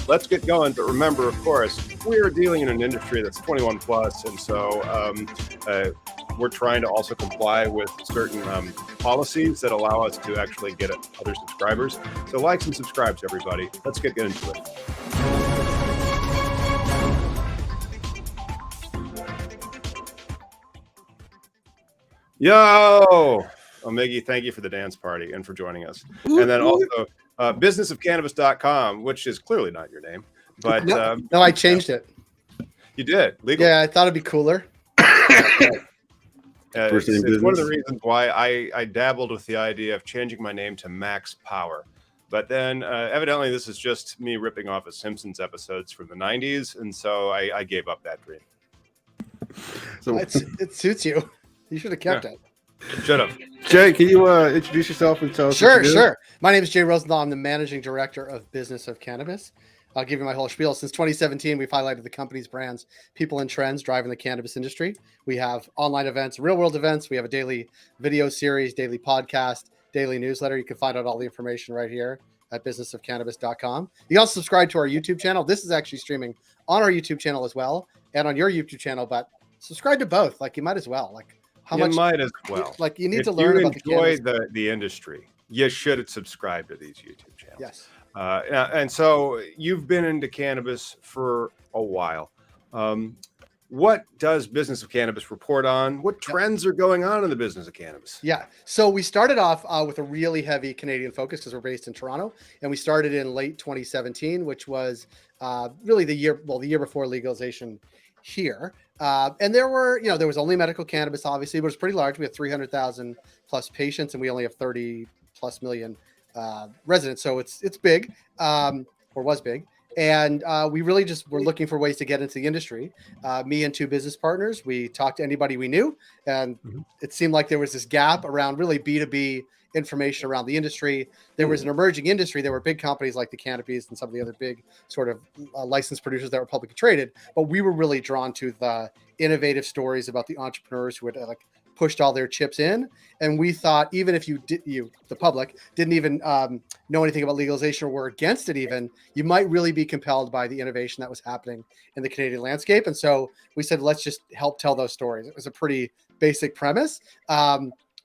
let's get going. But remember, of course, we're dealing in an industry that's 21 plus, and so we're trying to also comply with certain policies that allow us to actually get other subscribers. So likes and subscribes, everybody. Let's get into it. Yo! Miggy, thank you for the dance party and for joining us. And then also businessofcannabis.com, which is clearly not your name. But no, I changed it. You did? Legal. Yeah, I thought it'd be cooler. It's one of the reasons why I dabbled with the idea of changing my name to Max Power. But then evidently this is just me ripping off of Simpsons episodes from the 90s. And so I gave up that dream. So it suits you. You should have kept it. Shut up. Jay, can you introduce yourself and tell us? Sure. My name is Jay Rosenthal. I'm the managing director of Business of Cannabis. I'll give you my whole spiel. Since 2017, we've highlighted the companies, brands, people, and trends driving the cannabis industry. We have online events, real-world events. We have a daily video series, daily podcast, daily newsletter. You can find out all the information right here at businessofcannabis.com. You can also subscribe to our YouTube channel. This is actually streaming on our YouTube channel as well and on your YouTube channel, but subscribe to both. Like, you might as well. Like, might as well. Like, you need to learn about the industry. You should subscribe to these YouTube channels. Yes. And so you've been into cannabis for a while. What does Business of Cannabis report on? What trends are going on in the business of cannabis? Yeah. So we started off with a really heavy Canadian focus because we're based in Toronto, and we started in late 2017, which was really the year before legalization here. And there was only medical cannabis, obviously, but it was pretty large. We have 300,000 plus patients, and we only have 30 plus million residents. So it's big, or was big. And we really just were looking for ways to get into the industry. Me and two business partners, we talked to anybody we knew, and it seemed like there was this gap around really B2B information around the industry. There was an emerging industry. There were big companies like the Canopies and some of the other big sort of licensed producers that were publicly traded, but we were really drawn to the innovative stories about the entrepreneurs who had pushed all their chips in. And we thought, even if the public didn't even know anything about legalization or were against it even, you might really be compelled by the innovation that was happening in the Canadian landscape. And so we said, let's just help tell those stories. It was a pretty basic premise.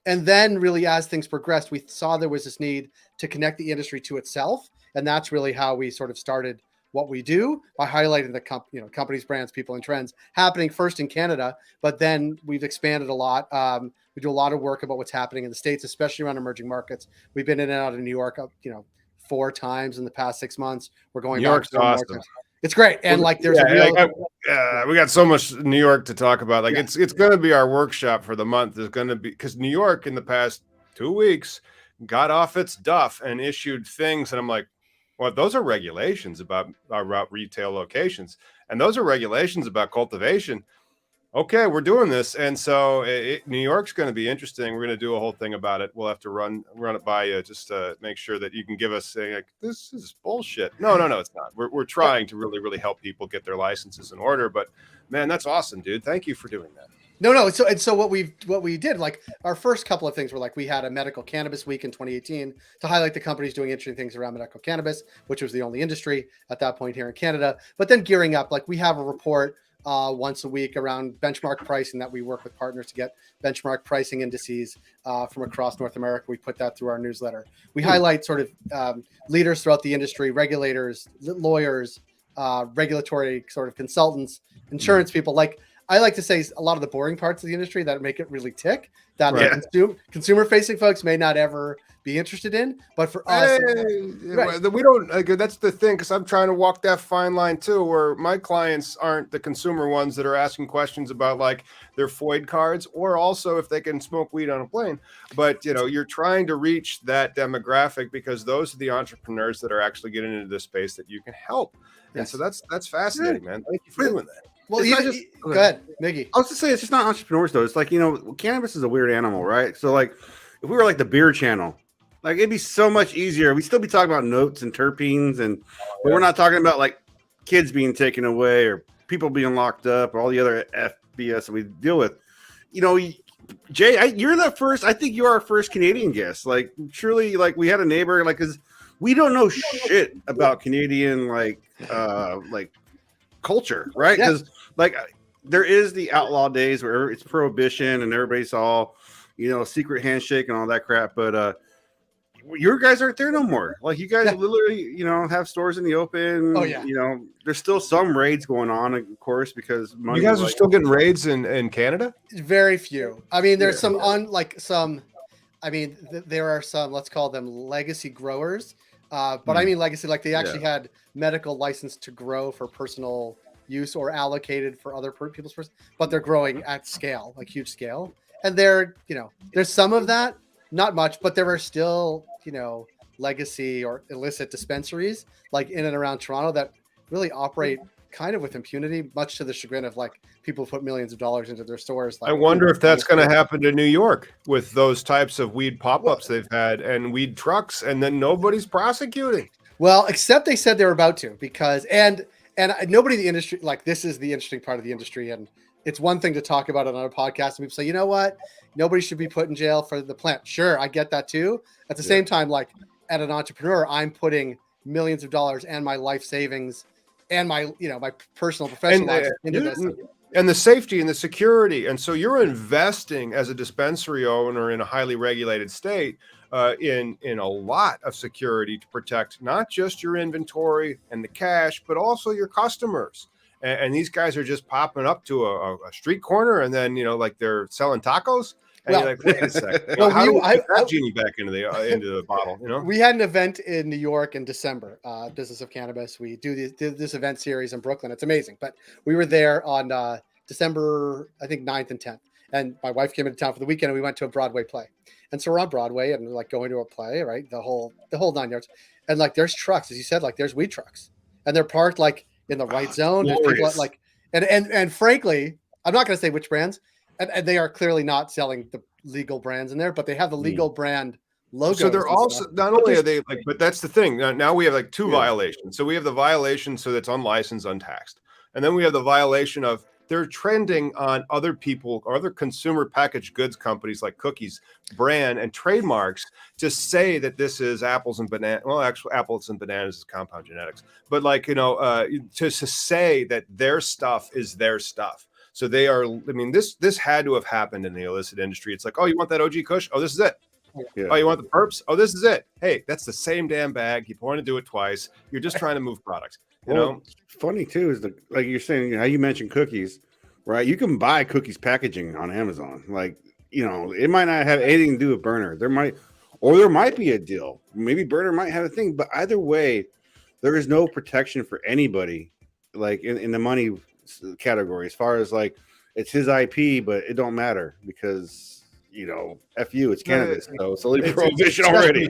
And then really, as things progressed, we saw there was this need to connect the industry to itself. And that's really how we sort of started what we do, by highlighting the companies, brands, people, and trends happening first in Canada, but then we've expanded a lot. We do a lot of work about what's happening in the States, especially around emerging markets. We've been in and out of New York, 4 times in the past 6 months. We're going New York's awesome. It's great. And we got so much New York to talk about. Like it's going to be our workshop for the month. Is going to be because New York in the past 2 weeks got off its duff and issued things. And I'm like, well, those are regulations about retail locations. And those are regulations about cultivation. Okay, we're doing this. And so New York's going to be interesting. We're going to do a whole thing about it. We'll have to run it by you just to make sure that you can give us this is bullshit. No, it's not. We're trying to really, really help people get their licenses in order. But man, that's awesome, dude. Thank you for doing that. No. So what we did, like our first couple of things were like, we had a medical cannabis week in 2018 to highlight the companies doing interesting things around medical cannabis, which was the only industry at that point here in Canada. But then gearing up, like we have a report once a week around benchmark pricing that we work with partners to get benchmark pricing indices from across North America. We put that through our newsletter. We highlight sort of leaders throughout the industry, regulators, lawyers, regulatory sort of consultants, insurance people. Like I like to say, a lot of the boring parts of the industry that make it really tick, that consumer-facing folks may not ever be interested in, but for us, we don't. That's the thing, because I'm trying to walk that fine line too, where my clients aren't the consumer ones that are asking questions about like their FOID cards, or also if they can smoke weed on a plane. But you're trying to reach that demographic because those are the entrepreneurs that are actually getting into this space that you can help. And so that's fascinating, man. Thank you for doing that. Well, go ahead, Miggy. I was just saying, it's just not entrepreneurs though. It's like, cannabis is a weird animal, right? So like, if we were like the beer channel, like it'd be so much easier. We'd still be talking about notes and terpenes, but we're not talking about like kids being taken away or people being locked up or all the other FBS that we deal with. Jay, you're the first. I think you're our first Canadian guest. Like, surely, like we had a neighbor, like, because we don't know shit about Canadian like culture, right? Yeah. Because like there is the outlaw days where it's prohibition and everybody's all, secret handshake and all that crap. But your guys aren't there no more. Like you guys literally, have stores in the open. Oh, yeah. There's still some raids going on, of course, because money. You guys are still getting raids in Canada? Very few. I mean, there's some there are some, let's call them legacy growers. But I mean legacy, like they actually had medical license to grow for personal use or allocated for other people's person, but they're growing at scale, like huge scale. And there's some of that, not much, but there are still, legacy or illicit dispensaries like in and around Toronto that really operate kind of with impunity, much to the chagrin of like people put millions of dollars into their stores. Like, I wonder if that's going to happen to New York with those types of weed pop-ups they've had and weed trucks, and then nobody's prosecuting. Well, except they said they're about to, because and nobody in the industry, like this is the interesting part of the industry, and it's one thing to talk about it on a podcast and people say, you know what, nobody should be put in jail for the plant. Sure, I get that too. At the same time, like at an entrepreneur, I'm putting millions of dollars and my life savings and my my personal professional life into this. And the safety and the security. And so you're investing as a dispensary owner in a highly regulated state in a lot of security to protect not just your inventory and the cash, but also your customers. And these guys are just popping up to a street corner and then, like they're selling tacos. And you're like, wait a second. How do we get that genie back into the bottle? We had an event in New York in December, Business of Cannabis. We did this event series in Brooklyn. It's amazing. But we were there on December, I think 9th and 10th. And my wife came into town for the weekend and we went to a Broadway play. And so we're on Broadway and we're like going to a play, right? The whole 9 yards. And like there's trucks, as you said, like there's weed trucks. And they're parked like in the right zone. There's people like and frankly, I'm not going to say which brands. And they are clearly not selling the legal brands in there, but they have the legal brand logo. So they're also not only are they like, but that's the thing. Now we have like two violations. So we have the violation, so that's unlicensed, untaxed, and then we have the violation of they're trending on other people or other consumer packaged goods companies like cookies brand and trademarks to say that this is apples and bananas. Well, actually, apples and bananas is compound genetics, but like to say that their stuff is their stuff. So they are, I mean, this had to have happened in the illicit industry. It's like, oh, you want that OG Kush? Oh, this is it. Yeah. Oh, you want the perps? Oh, this is it. Hey, that's the same damn bag. You want to do it twice. You're just trying to move products. You know, funny too is like you're saying, how you mentioned cookies, right? You can buy cookies packaging on Amazon. Like, it might not have anything to do with Burner. There might be a deal. Maybe Burner might have a thing, but either way, there is no protection for anybody, like in the money category, as far as like it's his IP, but it don't matter because F you, it's cannabis. So it's only prohibition already.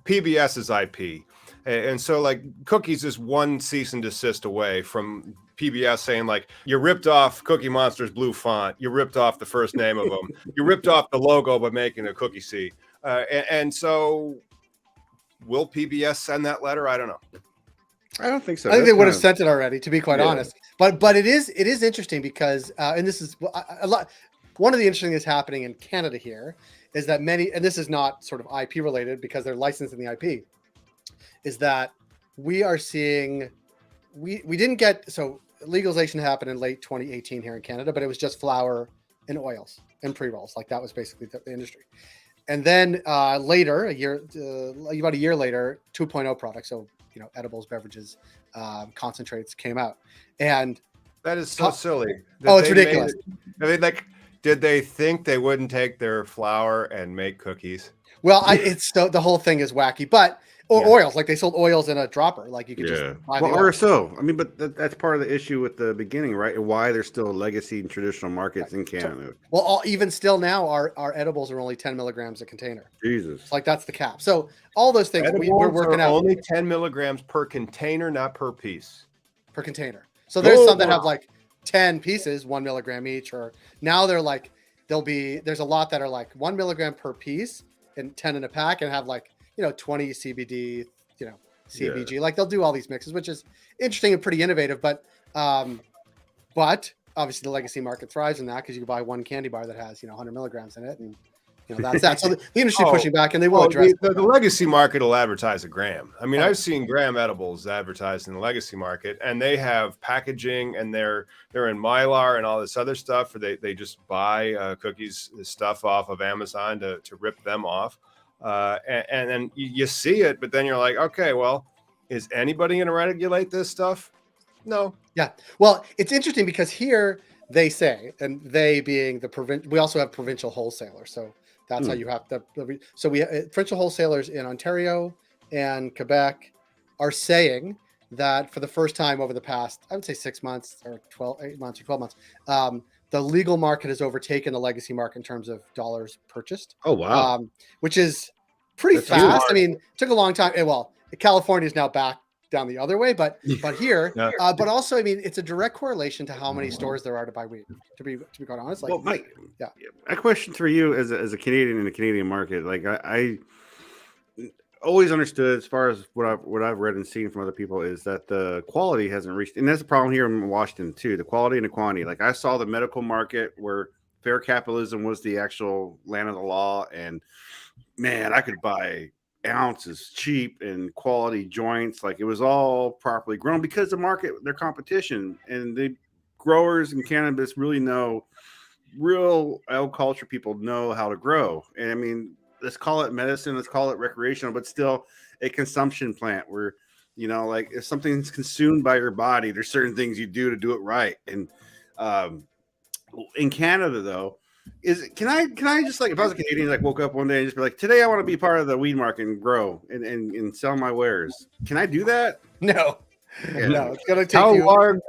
PBS's IP. And so like cookies is one cease and desist away from PBS saying like, you ripped off Cookie Monster's blue font. You ripped off the first name of them. You ripped off the logo by making a cookie C. And so will PBS send that letter? I don't know. I don't think so. I think they would have sent it already, to be quite honest. But it is interesting because, and this is a lot. One of the interesting things happening in Canada here is that and this is not sort of IP related because they're licensed in the IP, is that we are seeing, we didn't get, so legalization happened in late 2018 here in Canada, but it was just flower and oils and pre-rolls. Like that was basically the industry. And then later, about a year later, 2.0 products, so edibles, beverages, concentrates came out, and that is so silly. It's ridiculous. Did they think they wouldn't take their flour and make cookies? Well, it's the whole thing is wacky, but oils, like they sold oils in a dropper, like you could just buy RSO. I mean, but that's part of the issue with the beginning, right? And why there's still legacy and traditional markets in Canada. Well, even still now, our edibles are only 10 milligrams a container. Jesus, like that's the cap. So all those things we're working out. Only 10 milligrams per container, not per piece. Per container. So there's some that have like 10 pieces, 1 milligram each, or now they're like there's a lot that are like 1 milligram per piece and 10 in a pack and have like 20 CBD, CBG. Like they'll do all these mixes, which is interesting and pretty innovative. But obviously the legacy market thrives in that because you can buy one candy bar that has 100 milligrams in it, and that's that. So the industry Oh, pushing back, and they will address the legacy market will advertise a gram. I mean, I've seen gram edibles advertised in the legacy market, and they have packaging, and they're in Mylar and all this other stuff, or they just buy cookies stuff off of Amazon to rip them off, and then you see it, but then you're like, okay, well, is anybody going to regulate this stuff? No. Yeah. Well, it's interesting because here they say, and they being the we also have provincial wholesalers. So that's how you have to. So we provincial wholesalers in Ontario and Quebec are saying that for the first time over the past, I would say 6 months or 8 months or 12 months, the legal market has overtaken the legacy market in terms of dollars purchased. Oh, wow. Which is pretty That's fast. huge. I mean, it took a long time. Well, California is now back down the other way, but here, but also, I mean, it's a direct correlation to how many stores there are to buy weed. To be quite honest, like, well, Mike, a question for you as a Canadian in the Canadian market. Like, I always understood, as far as what I've read and seen from other people, is that the quality hasn't reached, and that's a problem here in Washington too. The quality and the quantity. Like, I saw the medical market where fair capitalism was the actual land of the law, and man, I could buy ounces cheap and quality joints. Like, it was all properly grown because the market, their competition, and the growers in cannabis really know, real agriculture people know how to grow. And I mean, let's call it medicine, let's call it recreational, but still a consumption plant where, like, if something's consumed by your body, there's certain things you do to do it right. And in Canada, though, can I just, like, if I was a Canadian, like, woke up one day and just be like, today I want to be part of the weed market and grow and sell my wares, can I do that? No. Yeah. No, it's gonna take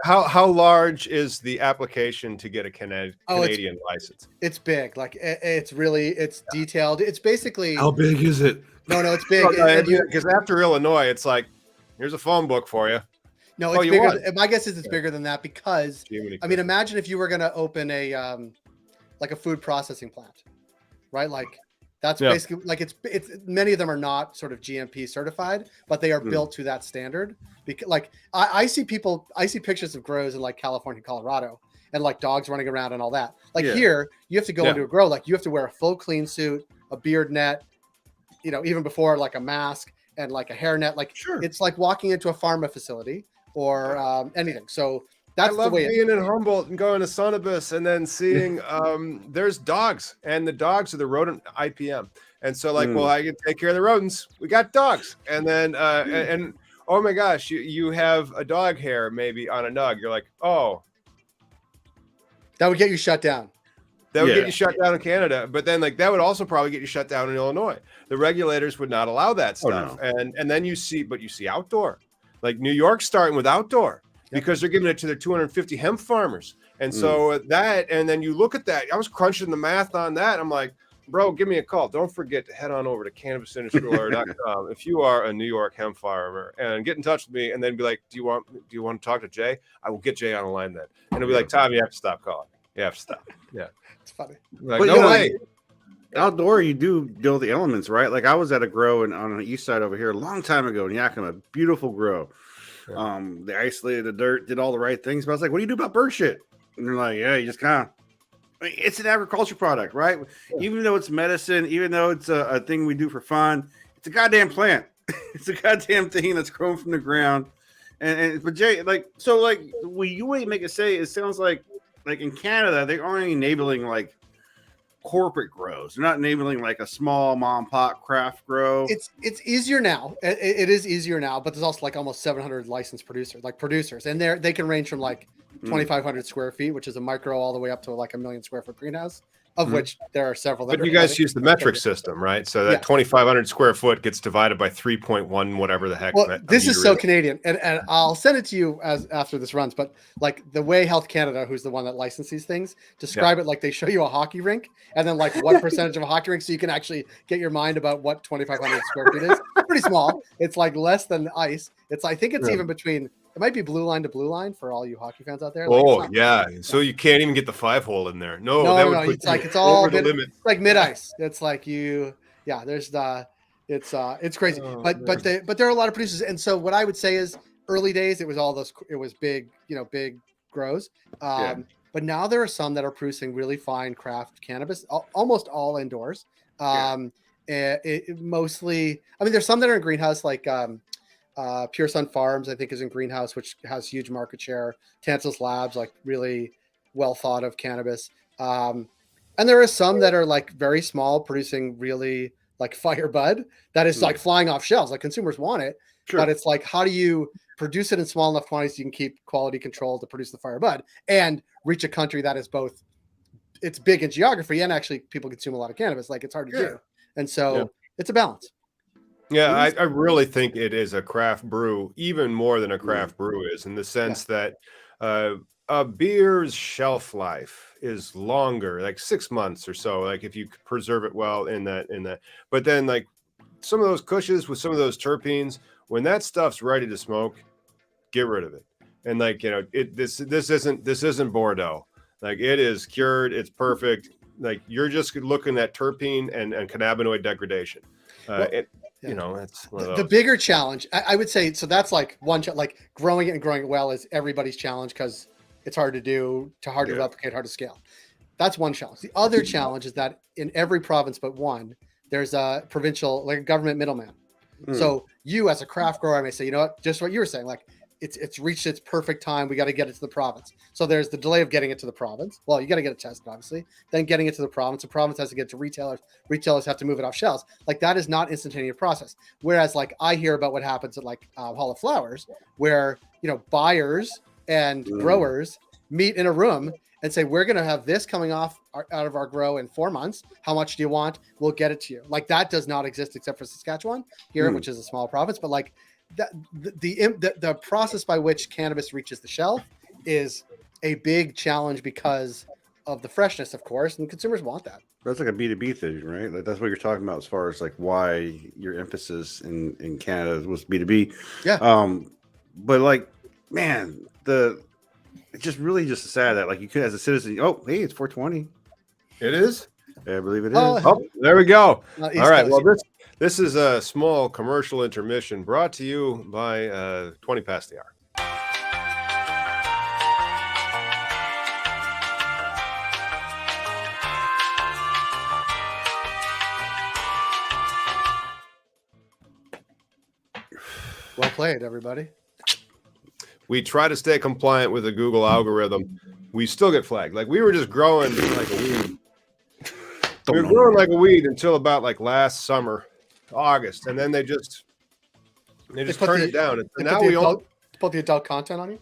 how large is the application to get a Canadian license? It's big. Like, it's detailed. It's basically, How big is it? No, it's big. Because after Illinois, it's like, here's a phone book for you. No, it's bigger. My guess is it's bigger than that, because I mean, imagine if you were going to open a like a food processing plant, right? Like, that's basically, like, it's many of them are not sort of GMP certified, but they are built to that standard. Because, like, I see pictures of grows in, like, California, Colorado, and, like, dogs running around and all that. Like, here, you have to go into a grow, like, you have to wear a full clean suit, a beard net, even before, like, a mask and, like, a hair net. Like, it's like walking into a pharma facility or anything. So that's I love the way being in Humboldt and going to Sonobus and then seeing there's dogs, and the dogs are the rodent IPM. And so, like, well, I can take care of the rodents. We got dogs. And then, and oh my gosh, you have a dog hair maybe on a nug. You're like, oh. That would get you shut down. That would get you shut down in Canada. But then, like, that would also probably get you shut down in Illinois. The regulators would not allow that stuff. Oh, no. And then you see outdoor. Like, New York's starting with outdoor. Because they're giving it to their 250 hemp farmers. And so and then you look at that. I was crunching the math on that. I'm like, bro, give me a call. Don't forget to head on over to CannabisIndustryLawyer.com if you are a New York hemp farmer, and get in touch with me, and then be like, do you want to talk to Jay? I will get Jay on the line then. And it'll be like, Tom, you have to stop calling. You have to stop. Yeah. It's funny. Like, but no way. Outdoor, you do deal with the elements, right? Like, I was at a grow on the east side over here a long time ago in Yakima, beautiful grow. They isolated the dirt, did all the right things, but I was like, what do you do about bird shit? And they're like, yeah, you just kind of, it's an agriculture product, right? Even though it's medicine, even though it's a thing we do for fun, it's a goddamn plant. It's a goddamn thing that's grown from the ground. But Jay, like, so, like, what you make it say, it sounds like in Canada, they aren't enabling, like, corporate grows. They're not enabling, like, a small mom and pop craft grow. It's easier now. It is easier now, but there's also, like, almost 700 licensed producers, and they can range from, like, 2,500 square feet, which is a micro, all the way up to, like, 1 million square foot greenhouse, of which there are several. But you guys use the metric system, right? So that 2,500 square foot gets divided by 3.1, whatever the heck. Well, this is so Canadian, and I'll send it to you after this runs. But, like, the way Health Canada, who's the one that licenses these things, describe it like they show you a hockey rink, and then, like, what percentage of a hockey rink, so you can actually get your mind about what 2,500 square feet is. Pretty small. It's, like, less than ice. I think it's even between. It might be blue line to blue line for all you hockey fans out there. Like, so you can't even get the 5-hole in there. No. It's all the limit. Like mid ice. It's like there's it's crazy. But there are a lot of producers, and so what I would say is, early days it was big grows. But now there are some that are producing really fine craft cannabis, almost all indoors. Mostly, I mean, there's some that are in greenhouse, like Pure Sun Farms, I think, is in greenhouse, which has huge market share. Tantalus Labs, like really well thought of cannabis. And there are some that are like very small, producing really like fire bud that is like flying off shelves. Like consumers want it, but it's like, how do you produce it in small enough quantities so you can keep quality control to produce the fire bud and reach a country that is both, it's big in geography and actually people consume a lot of cannabis. Like it's hard to do. And so it's a balance. Yeah, I really think it is a craft brew, even more than a craft brew is, in the sense that a beer's shelf life is longer, like 6 months or so, like if you preserve it well in that. But then like some of those cushes with some of those terpenes, when that stuff's ready to smoke, get rid of it. And like, this isn't Bordeaux. Like it is cured, it's perfect. Like you're just looking at terpene and cannabinoid degradation. That's one of those. The bigger challenge, I would say, so that's like like growing it and growing it well is everybody's challenge because it's hard to do, hard to replicate, hard to scale. That's one challenge. The other challenge is that in every province but one, there's a provincial, like a government middleman. So you as a craft grower may say, you know what, just what you were saying, like it's reached its perfect time. We got to get it to the province. So there's the delay of getting it to the province. Well, you got to get it tested, obviously. Then getting it to the province. The province has to get it to retailers. Retailers have to move it off shelves. Like that is not instantaneous process. Whereas like I hear about what happens at like Hall of Flowers, where buyers and growers meet in a room and say, we're going to have this coming out of our grow in 4 months. How much do you want? We'll get it to you. Like that does not exist except for Saskatchewan here, which is a small province. But like the process by which cannabis reaches the shelf is a big challenge because of the freshness, of course, and consumers want that. That's like a B2B thing, right? Like that's what you're talking about as far as like why your emphasis in Canada was B2B. Yeah. But like, man, it's just really just sad that like you could, as a citizen, oh, hey, it's 420. It is? I believe it is. Oh, there we go. All right. Coast. Well, this is a small commercial intermission brought to you by 20 past the hour. Well played, everybody. We try to stay compliant with the Google algorithm. We still get flagged. Like we were just growing like a weed. We were growing like a weed until about like last summer, August, and then they just turned it down. And now put the adult content on you.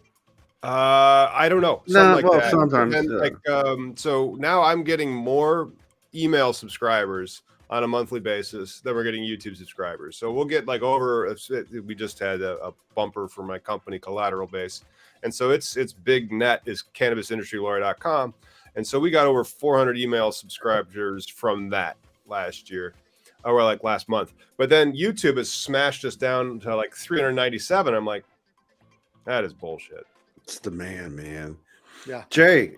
I don't know. Something like that. Sometimes. And, so now I'm getting more email subscribers on a monthly basis than we're getting YouTube subscribers. So we'll get like we just had a bumper for my company, Collateral Base. And so its big net is cannabisindustrylawyer.com. And so we got over 400 email subscribers from that last year, or like last month. But then YouTube has smashed us down to like 397. I'm like, that is bullshit. It's the man. Yeah. Jay,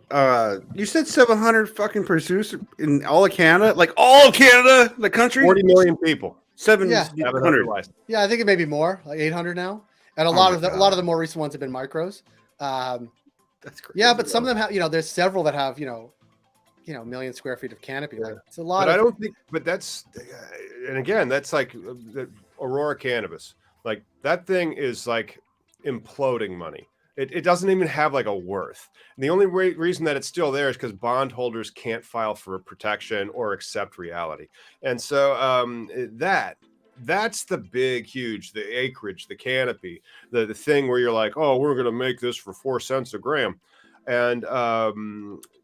you said 700 fucking producers in all of Canada? Like all of Canada, the country? 40 million people. 700. Yeah, I think it may be more, like 800 now. And a lot of the more recent ones have been micros. That's crazy. Yeah, but some of them have, there's several that have, million square feet of canopy. Like it's a lot. But I don't think, but that's, and again, that's like the Aurora Cannabis. Like that thing is like imploding money. It doesn't even have like a worth. And the only reason that it's still there is because bondholders can't file for protection or accept reality. And so that's the big, huge, the acreage, the canopy, the thing where you're like, oh, we're going to make this for 4 cents a gram. And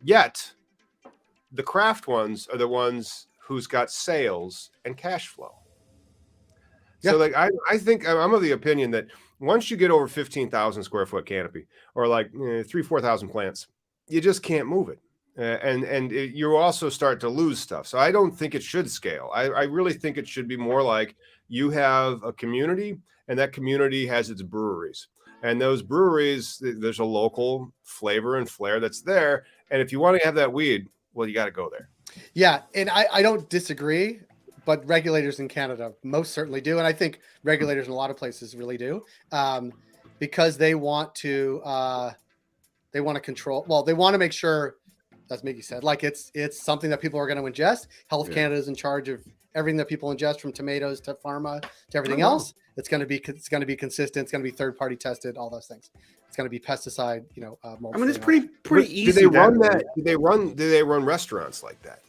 yet the craft ones are the ones who's got sales and cash flow. Yeah. So like, I think I'm of the opinion that once you get over 15,000 square foot canopy or like 4,000 plants, you just can't move it. And you also start to lose stuff. So I don't think it should scale. I really think it should be more like you have a community and that community has its breweries. And those breweries, there's a local flavor and flair that's there. And if you want to have that weed, well, you got to go there. Yeah. And I don't disagree. But regulators in Canada most certainly do. And I think regulators in a lot of places really do because they want to control. Well, they want to make sure as Miggy said, like it's something that people are going to ingest. Health Yeah. Canada is in charge of everything that people ingest, from tomatoes to pharma to everything Oh, wow. else. It's going to be consistent. It's going to be third party tested. All those things. It's going to be pesticide. Mold I mean, it's free and pretty Do easy. they run that? Do they run restaurants like that?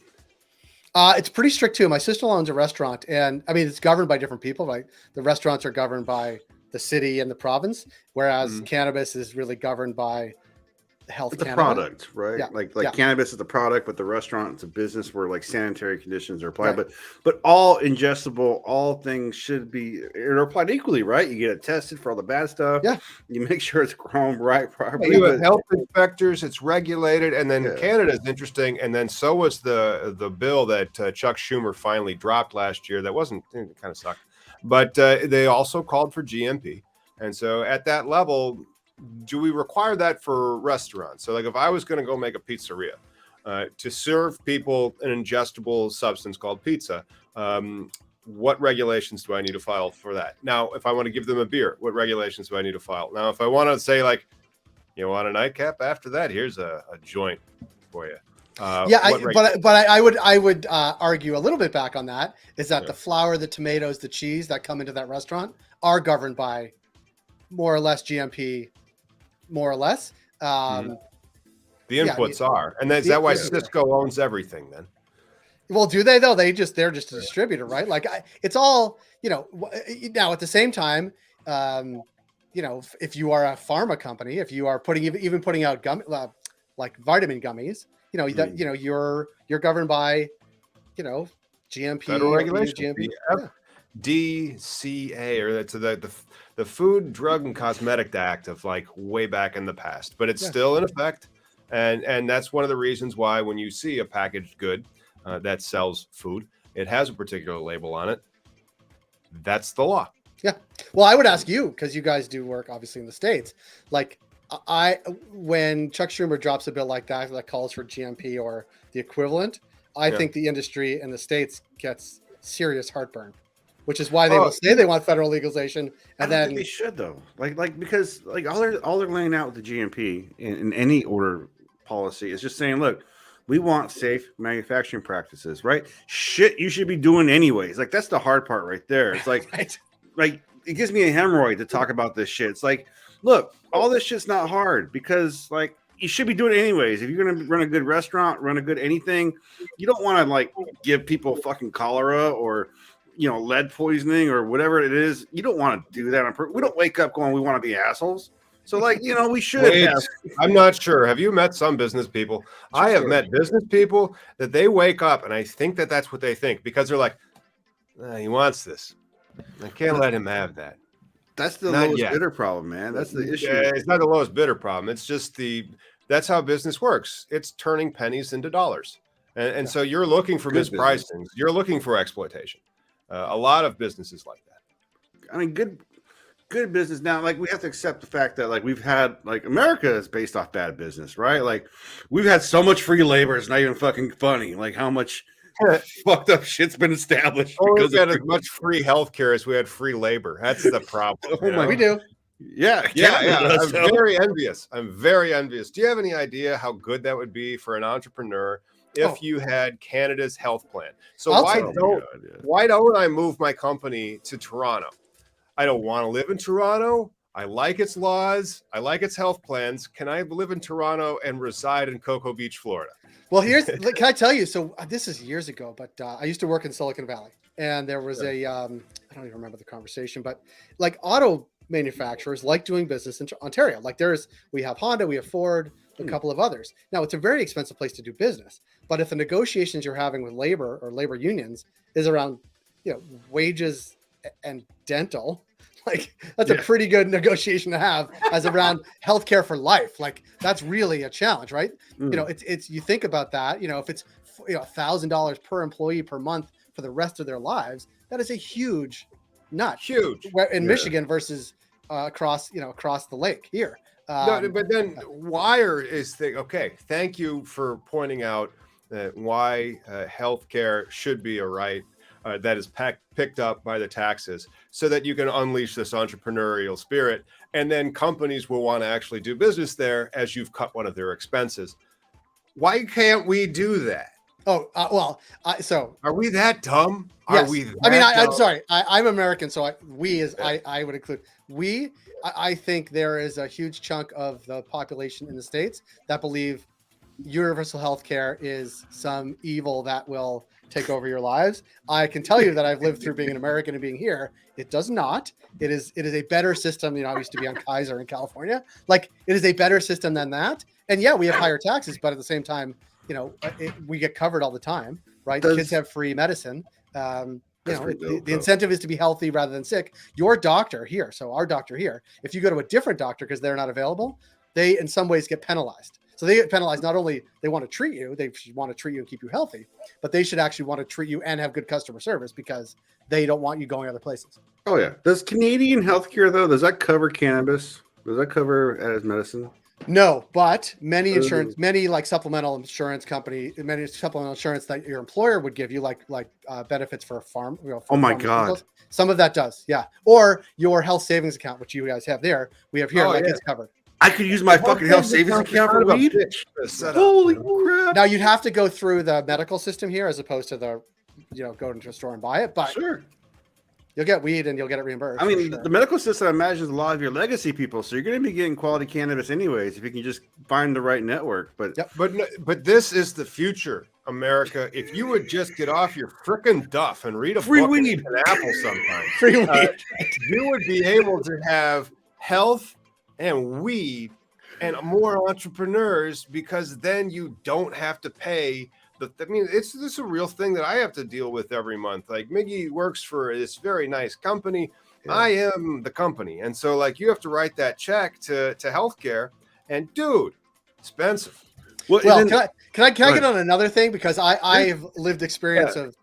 It's pretty strict too. My sister-in-law owns a restaurant, and I mean it's governed by different people. Like the restaurants are governed by the city and the province, whereas cannabis is really governed by Health It's a Canada. product, right? Yeah. Like Yeah. cannabis is a product, but the restaurant is a business where like sanitary conditions are applied. Right. But all ingestible, all things should be applied equally, right? You get it tested for all the bad stuff. Yeah. You make sure it's grown right properly. You have health inspectors. It's regulated, and then Yeah. Canada is interesting. And then so was the bill that Chuck Schumer finally dropped last year. That wasn't it kind of sucked, but they also called for GMP. And so at that level, do we require that for restaurants? So like if I was going to go make a pizzeria to serve people an ingestible substance called pizza, what regulations do I need to file for that? Now, if I want to give them a beer, what regulations do I need to file? Now, if I want to say like, you want a nightcap after that, here's a joint for you. But I would argue a little bit back on that, is that the flour, the tomatoes, the cheese that come into that restaurant are governed by more or less GMP, more or less. The inputs are, and is that why Cisco owns everything then? Well, do they though? They're just a distributor, right? Like it's all, now at the same time, if you are a pharma company, if you are putting out like vitamin gummies, you're governed by, GMP, federal regulation, GMP. DCA, or that's the Food, Drug, and Cosmetic Act of like way back in the past, but it's still in effect, and that's one of the reasons why when you see a packaged good that sells food, it has a particular label on it. That's the law. Yeah. Well, I would ask you, because you guys do work obviously in the States, like when Chuck Schumer drops a bill like that calls for GMP or the equivalent, I think the industry in the States gets serious heartburn, which is why they will say they want federal legalization. And then they should though, because all they're laying out with the GMP in any order policy is just saying, look, we want safe manufacturing practices, right? Shit, you should be doing anyways. Like that's the hard part right there. It's like, like it gives me a hemorrhoid to talk about this shit. It's like, look, all this shit's not hard because like you should be doing it anyways. If you're gonna run a good restaurant, run a good anything, you don't want to like give people fucking cholera or lead poisoning or whatever it is. You don't want to do that. We don't wake up going, we want to be assholes. So like, we should have. I'm not sure. Have you met some business people? I have met business people that they wake up and I think that that's what they think, because they're like, he wants this. I can't let him have that. That's the lowest bidder problem, man. That's the issue. It's not the lowest bidder problem. It's just that's how business works. It's turning pennies into dollars. And so you're looking for mispricings. You're looking for exploitation. A lot of businesses like that. I mean, good business. Now, like we have to accept the fact that like we've had like America is based off bad business, right? Like we've had so much free labor. It's not even fucking funny. Like how much fucked up shit's been established. Because we had as much free healthcare as we had free labor. That's the problem. We do. Yeah. I'm very envious. Do you have any idea how good that would be for an entrepreneur if you had Canada's health plan? So why don't I move my company to Toronto? I don't want to live in Toronto. I like its laws. I like its health plans. Can I live in Toronto and reside in Cocoa Beach, Florida? Well, can I tell you? So this is years ago, but I used to work in Silicon Valley, and there was I don't even remember the conversation, but like auto manufacturers like doing business in Ontario. Like we have Honda, we have Ford, a couple of others. Now it's a very expensive place to do business, but if the negotiations you're having with labor or labor unions is around, wages and dental, like that's a pretty good negotiation to have as around healthcare for life. Like that's really a challenge, right? It's you think about that, if it's $1,000 per employee per month for the rest of their lives, that is a huge nut. Huge in Michigan versus across the lake here. But then Wire is okay. Thank you for pointing out why healthcare should be a right that is picked up by the taxes, so that you can unleash this entrepreneurial spirit, and then companies will want to actually do business there as you've cut one of their expenses. Why can't we do that? Oh, so Are we that dumb? yes. Are we that I mean, I'm dumb? sorry. I'm American, so I would include we. I think there is a huge chunk of the population in the States that believe universal health care is some evil that will take over your lives. I can tell you that I've lived through being an American and being here. It does not. It is a better system. I used to be on Kaiser in California. Like, it is a better system than that. And yeah, we have higher taxes, but at the same time, we get covered all the time, right? Kids have free medicine. The incentive is to be healthy rather than sick. Your doctor here, so our doctor here, if you go to a different doctor because they're not available, they in some ways get penalized. So they get penalized. Not only they want to treat you, they want to treat you and keep you healthy, but they should actually want to treat you and have good customer service because they don't want you going other places. Oh yeah. Does Canadian healthcare though? Does that cover cannabis? Does that cover as medicine? No, but many like supplemental insurance that your employer would give you, like benefits for a farm. Oh my God. Some of that does, yeah. Or your health savings account, which you guys have there, we have here, it's covered. I could use my fucking health savings account for weed. Holy crap! Now you'd have to go through the medical system here, as opposed to the, go into a store and buy it. But sure, you'll get weed and you'll get it reimbursed. I mean, the medical system, I imagine, is a lot of your legacy people, so you're going to be getting quality cannabis anyways if you can just find the right network. But but this is the future, America. If you would just get off your frickin' duff and read a book and eat an apple sometimes, free weed, you would be able to have health and weed and more entrepreneurs, because then you don't have to pay this is a real thing that I have to deal with every month. Like, Miggy works for this very nice company. Yeah. I am the company. And so you have to write that check to healthcare, and dude, expensive. Well, can I get on another thing? Because I've lived experience of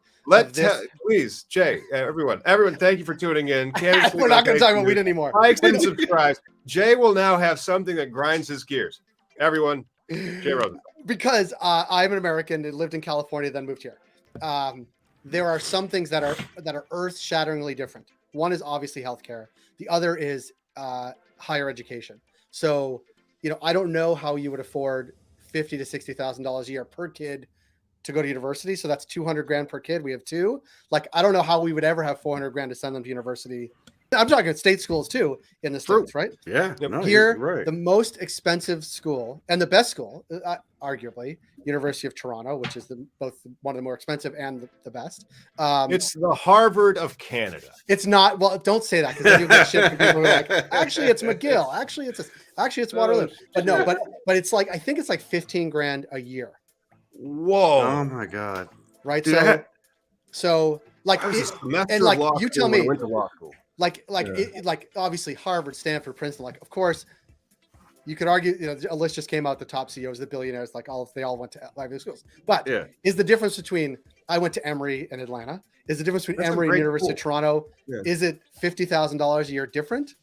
please, Jay, everyone, thank you for tuning in. We're not going to talk about weed anymore. Like and subscribe. Jay will now have something that grinds his gears. Everyone, Jay Rosenthal. Because I'm an American and lived in California, then moved here. There are some things that are earth-shatteringly different. One is obviously healthcare. The other is higher education. So, I don't know how you would afford $50,000 to $60,000 a year per kid to go to university. So that's $200,000 per kid. We have two. I don't know how we would ever have $400,000 to send them to university. I'm talking state schools too in the States, right? Yeah. No, here, right. The most expensive school and the best school, arguably, University of Toronto, which is both one of the more expensive and the best. It's the Harvard of Canada. It's not. Well, don't say that, because then you get shit from people who are like, actually, it's McGill. Actually, it's Waterloo. But no, but it's I think it's $15,000 a year. Whoa! Oh my God! Right. Dude, so you tell me. I went to law school. Obviously Harvard, Stanford, Princeton. Of course, you could argue. A list just came out. The top CEOs, the billionaires, they all went to Ivy schools. But is the difference between I went to Emory and Atlanta? Is the difference between Emory and University of Toronto? Yeah. Is it $50,000 a year different?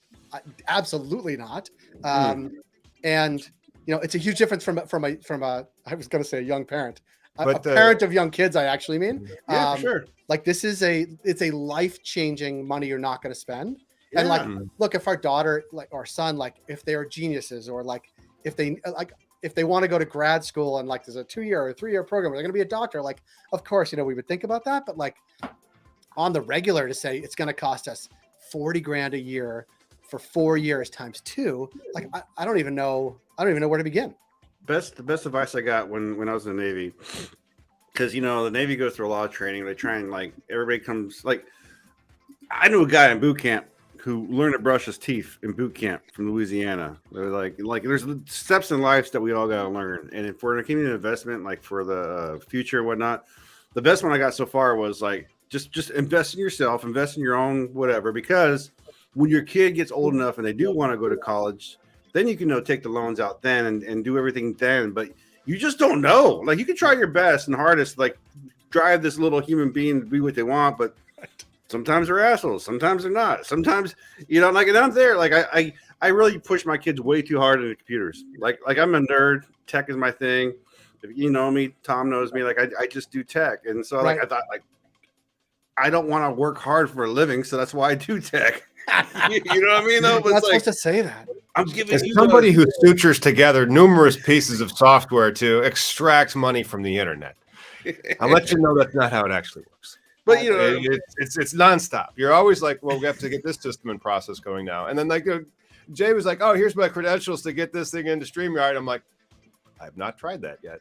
Absolutely not. And it's a huge difference from a I was going to say a young parent, a parent of young kids. I actually mean, for sure. This is it's a life-changing money you're not going to spend. Yeah. And look, if our daughter or son, if they are geniuses, or if they want to go to grad school and there's a 2-year or 3-year program where they're going to be a doctor, of course, we would think about that. But on the regular, to say it's going to cost us $40,000 a year for 4 years times 2, I don't even know where to begin. The best advice I got when I was in the Navy, because the Navy goes through a lot of training. They try and everybody comes I knew a guy in boot camp who learned to brush his teeth in boot camp from Louisiana. They're there's steps in life that we all got to learn. And if we're making an investment for the future and whatnot, the best one I got so far was just invest in yourself, invest in your own whatever, because when your kid gets old enough and they do want to go to college, then you can take the loans out then and do everything then. But you just don't know. You can try your best and hardest, drive this little human being to be what they want, but sometimes they're assholes. Sometimes they're not. Sometimes, and I'm there. I really push my kids way too hard into computers. I'm a nerd. Tech is my thing. If you know me, Tom knows me. I just do tech. And so I thought I don't want to work hard for a living. So that's why I do tech. You know what I mean? Though, You're not supposed to say that. I'm giving As you somebody guys. who sutures together numerous pieces of software to extract money from the internet, I'll let you know that's not how it actually works. But you know, It's nonstop. You're always like, well, we have to get this system and process going now. And then like Jay was like, oh, here's my credentials to get this thing into StreamYard. I'm like, I've not tried that yet.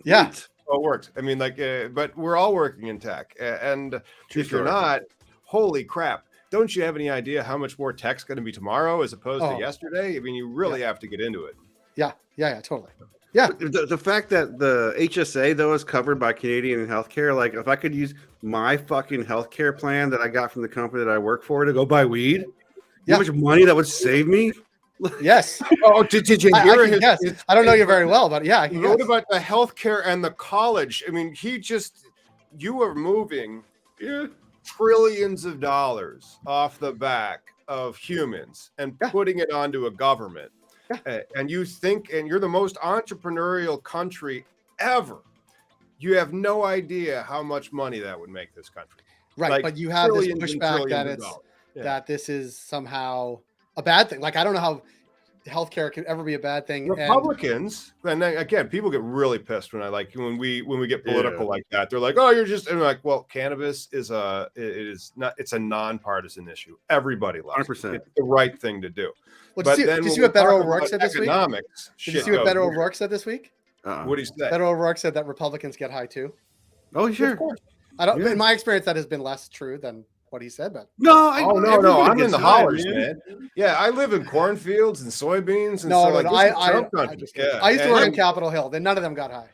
Yeah. Oh, it works. I mean, like, but we're all working in tech. And if you're not, holy crap. Don't you have any idea how much more tech's going to be tomorrow as opposed to yesterday? I mean, you really have to get into it. Yeah, totally. Yeah. The fact that the HSA though is covered by Canadian healthcare, like if I could use my fucking healthcare plan that I got from the company that I work for to go buy weed, you know how much money that would save me? Yes. Oh, did you hear his? Yes. I don't know you very well, but yeah, I can What guess. about the healthcare and the college? I mean, you are moving trillions of dollars off the back of humans and putting it onto a government. And you think, and you're the most entrepreneurial country ever. You have no idea how much money that would make this country. Right, like, but you have this pushback that that this is somehow a bad thing. Like I don't know how healthcare could ever be a bad thing. Republicans, and then again, people get really pissed when we get political like that. They're like, "Oh, you're just," and I'm like, "Well, cannabis is it's a nonpartisan issue. Everybody loves it. It's the right thing to do." Well, did you see what Beto O'Rourke said this week? Did you see what Beto O'Rourke said this week? What did he say? Beto O'Rourke said that Republicans get high too. Oh, sure. Of course. I don't. In my experience, that has been less true than what he said. But no, I'm in the hollers, man. Yeah, I live in cornfields and soybeans. And I used to work in Capitol Hill. Then none of them got high.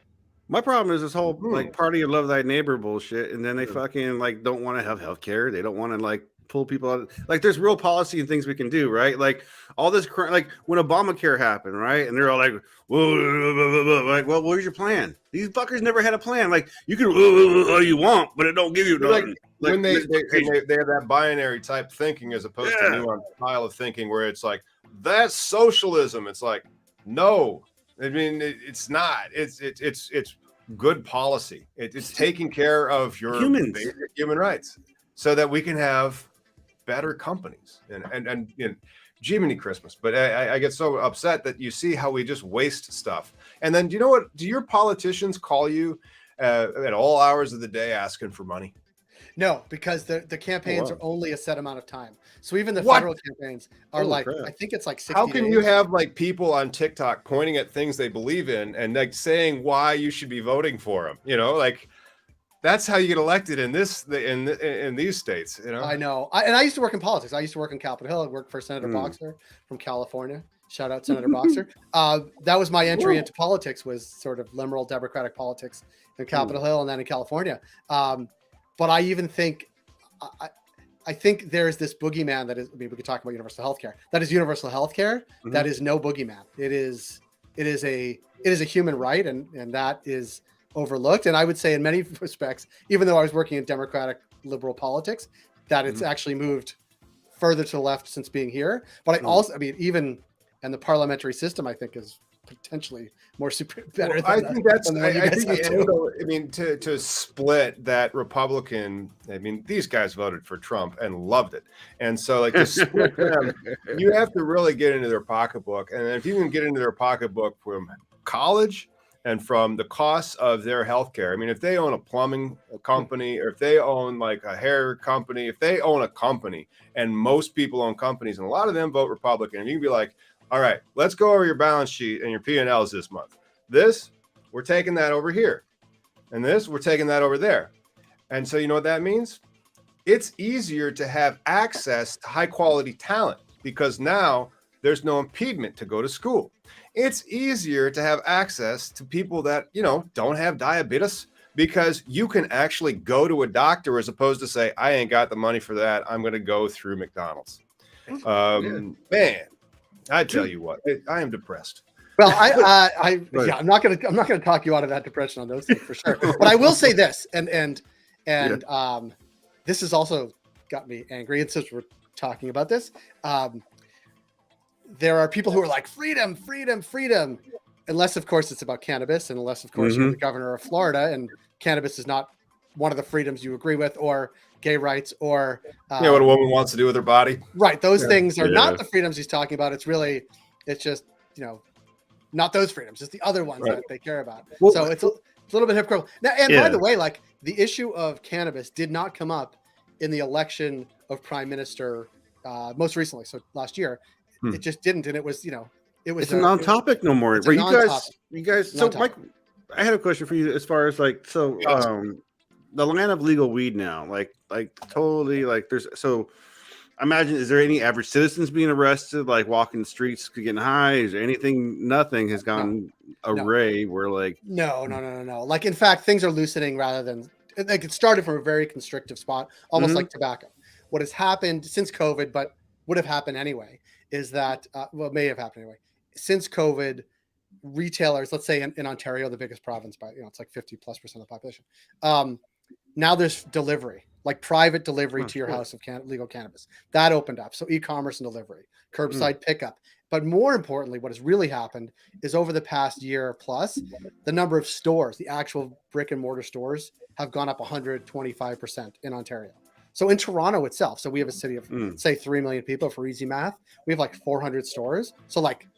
My problem is this whole like party of love thy neighbor bullshit, and then they fucking like don't want to have healthcare. They don't want to like pull people out. Like there's real policy and things we can do, right? Like all this, like when Obamacare happened, right? And they're all like, whoa, like, well, where's your plan? These fuckers never had a plan. Like you can all you want, but it don't give you nothing. Like when they have that binary type thinking as opposed to nuanced style of thinking where it's like that's socialism. It's like no, I mean it's not. It's good policy. It's taking care of your basic human rights so that we can have better companies and you know, Jiminy Christmas. But I get so upset that you see how we just waste stuff. And then you know what? Do your politicians call you at all hours of the day asking for money? No, because the campaigns are only a set amount of time. So even the federal campaigns are I think it's like 60 How can days. you have like people on TikTok pointing at things they believe in and like saying why you should be voting for them? You know, like that's how you get elected in these states. You know, I know. I used to work in politics. I used to work in Capitol Hill. I worked for Senator Boxer from California. Shout out Senator Boxer. That was my entry into politics, was sort of liberal Democratic politics in Capitol Hill and then in California. But I even think, I think there's this boogeyman that is. I mean, we could talk about universal healthcare. That is universal healthcare. That is no boogeyman. It is a human right, and that is overlooked. And I would say in many respects, even though I was working in Democratic liberal politics, that it's actually moved further to the left since being here. But I also, I mean, even and the parliamentary system, I think, is potentially more better. I think that's. I think to split that Republican. I mean, these guys voted for Trump and loved it, and so like to split them, you have to really get into their pocketbook. And if you can get into their pocketbook from college and from the costs of their healthcare, I mean, if they own a plumbing company or if they own like a hair company, if they own a company, and most people own companies, and a lot of them vote Republican, and you can be like, all right, let's go over your balance sheet and your P&Ls this month. This, we're taking that over here. And this, we're taking that over there. And so you know what that means? It's easier to have access to high quality talent because now there's no impediment to go to school. It's easier to have access to people that, you know, don't have diabetes because you can actually go to a doctor as opposed to say, I ain't got the money for that. I'm going to go through McDonald's. Man. I tell you what, I am depressed. Well, I'm not gonna talk you out of that depression on those things for sure. But I will say this, and this has also got me angry. And since we're talking about this, there are people who are like freedom, freedom, freedom, unless of course it's about cannabis, and unless of course you're the governor of Florida, and cannabis is not one of the freedoms you agree with, or gay rights, or what a woman wants to do with her body. Right. Those things are not the freedoms he's talking about. It's It's just, not those freedoms, just the other ones that they care about. Well, so it's a little bit hypocritical. Now, and by the way, like the issue of cannabis did not come up in the election of prime minister most recently. So last year, it just didn't. And it was, it's a non-topic no more. Right? You guys. So Mike, I had a question for you as far as like, the land of legal weed now, like totally, like imagine, is there any average citizens being arrested, like walking the streets getting high? Is there anything? Nothing has gone array where like no. Like in fact, things are loosening rather than like it started from a very constrictive spot, almost like tobacco. What has happened since COVID, but would have happened anyway, is that may have happened anyway. Since COVID, retailers, let's say in Ontario, the biggest province by it's like 50+% of the population. Now there's delivery, like private delivery to your house of legal cannabis. That opened up. So e-commerce and delivery, curbside pickup. But more importantly, what has really happened is over the past year plus, the number of stores, the actual brick and mortar stores, have gone up 125% in Ontario. So in Toronto itself, so we have a city of say 3 million people for easy math. We have like 400 stores. So like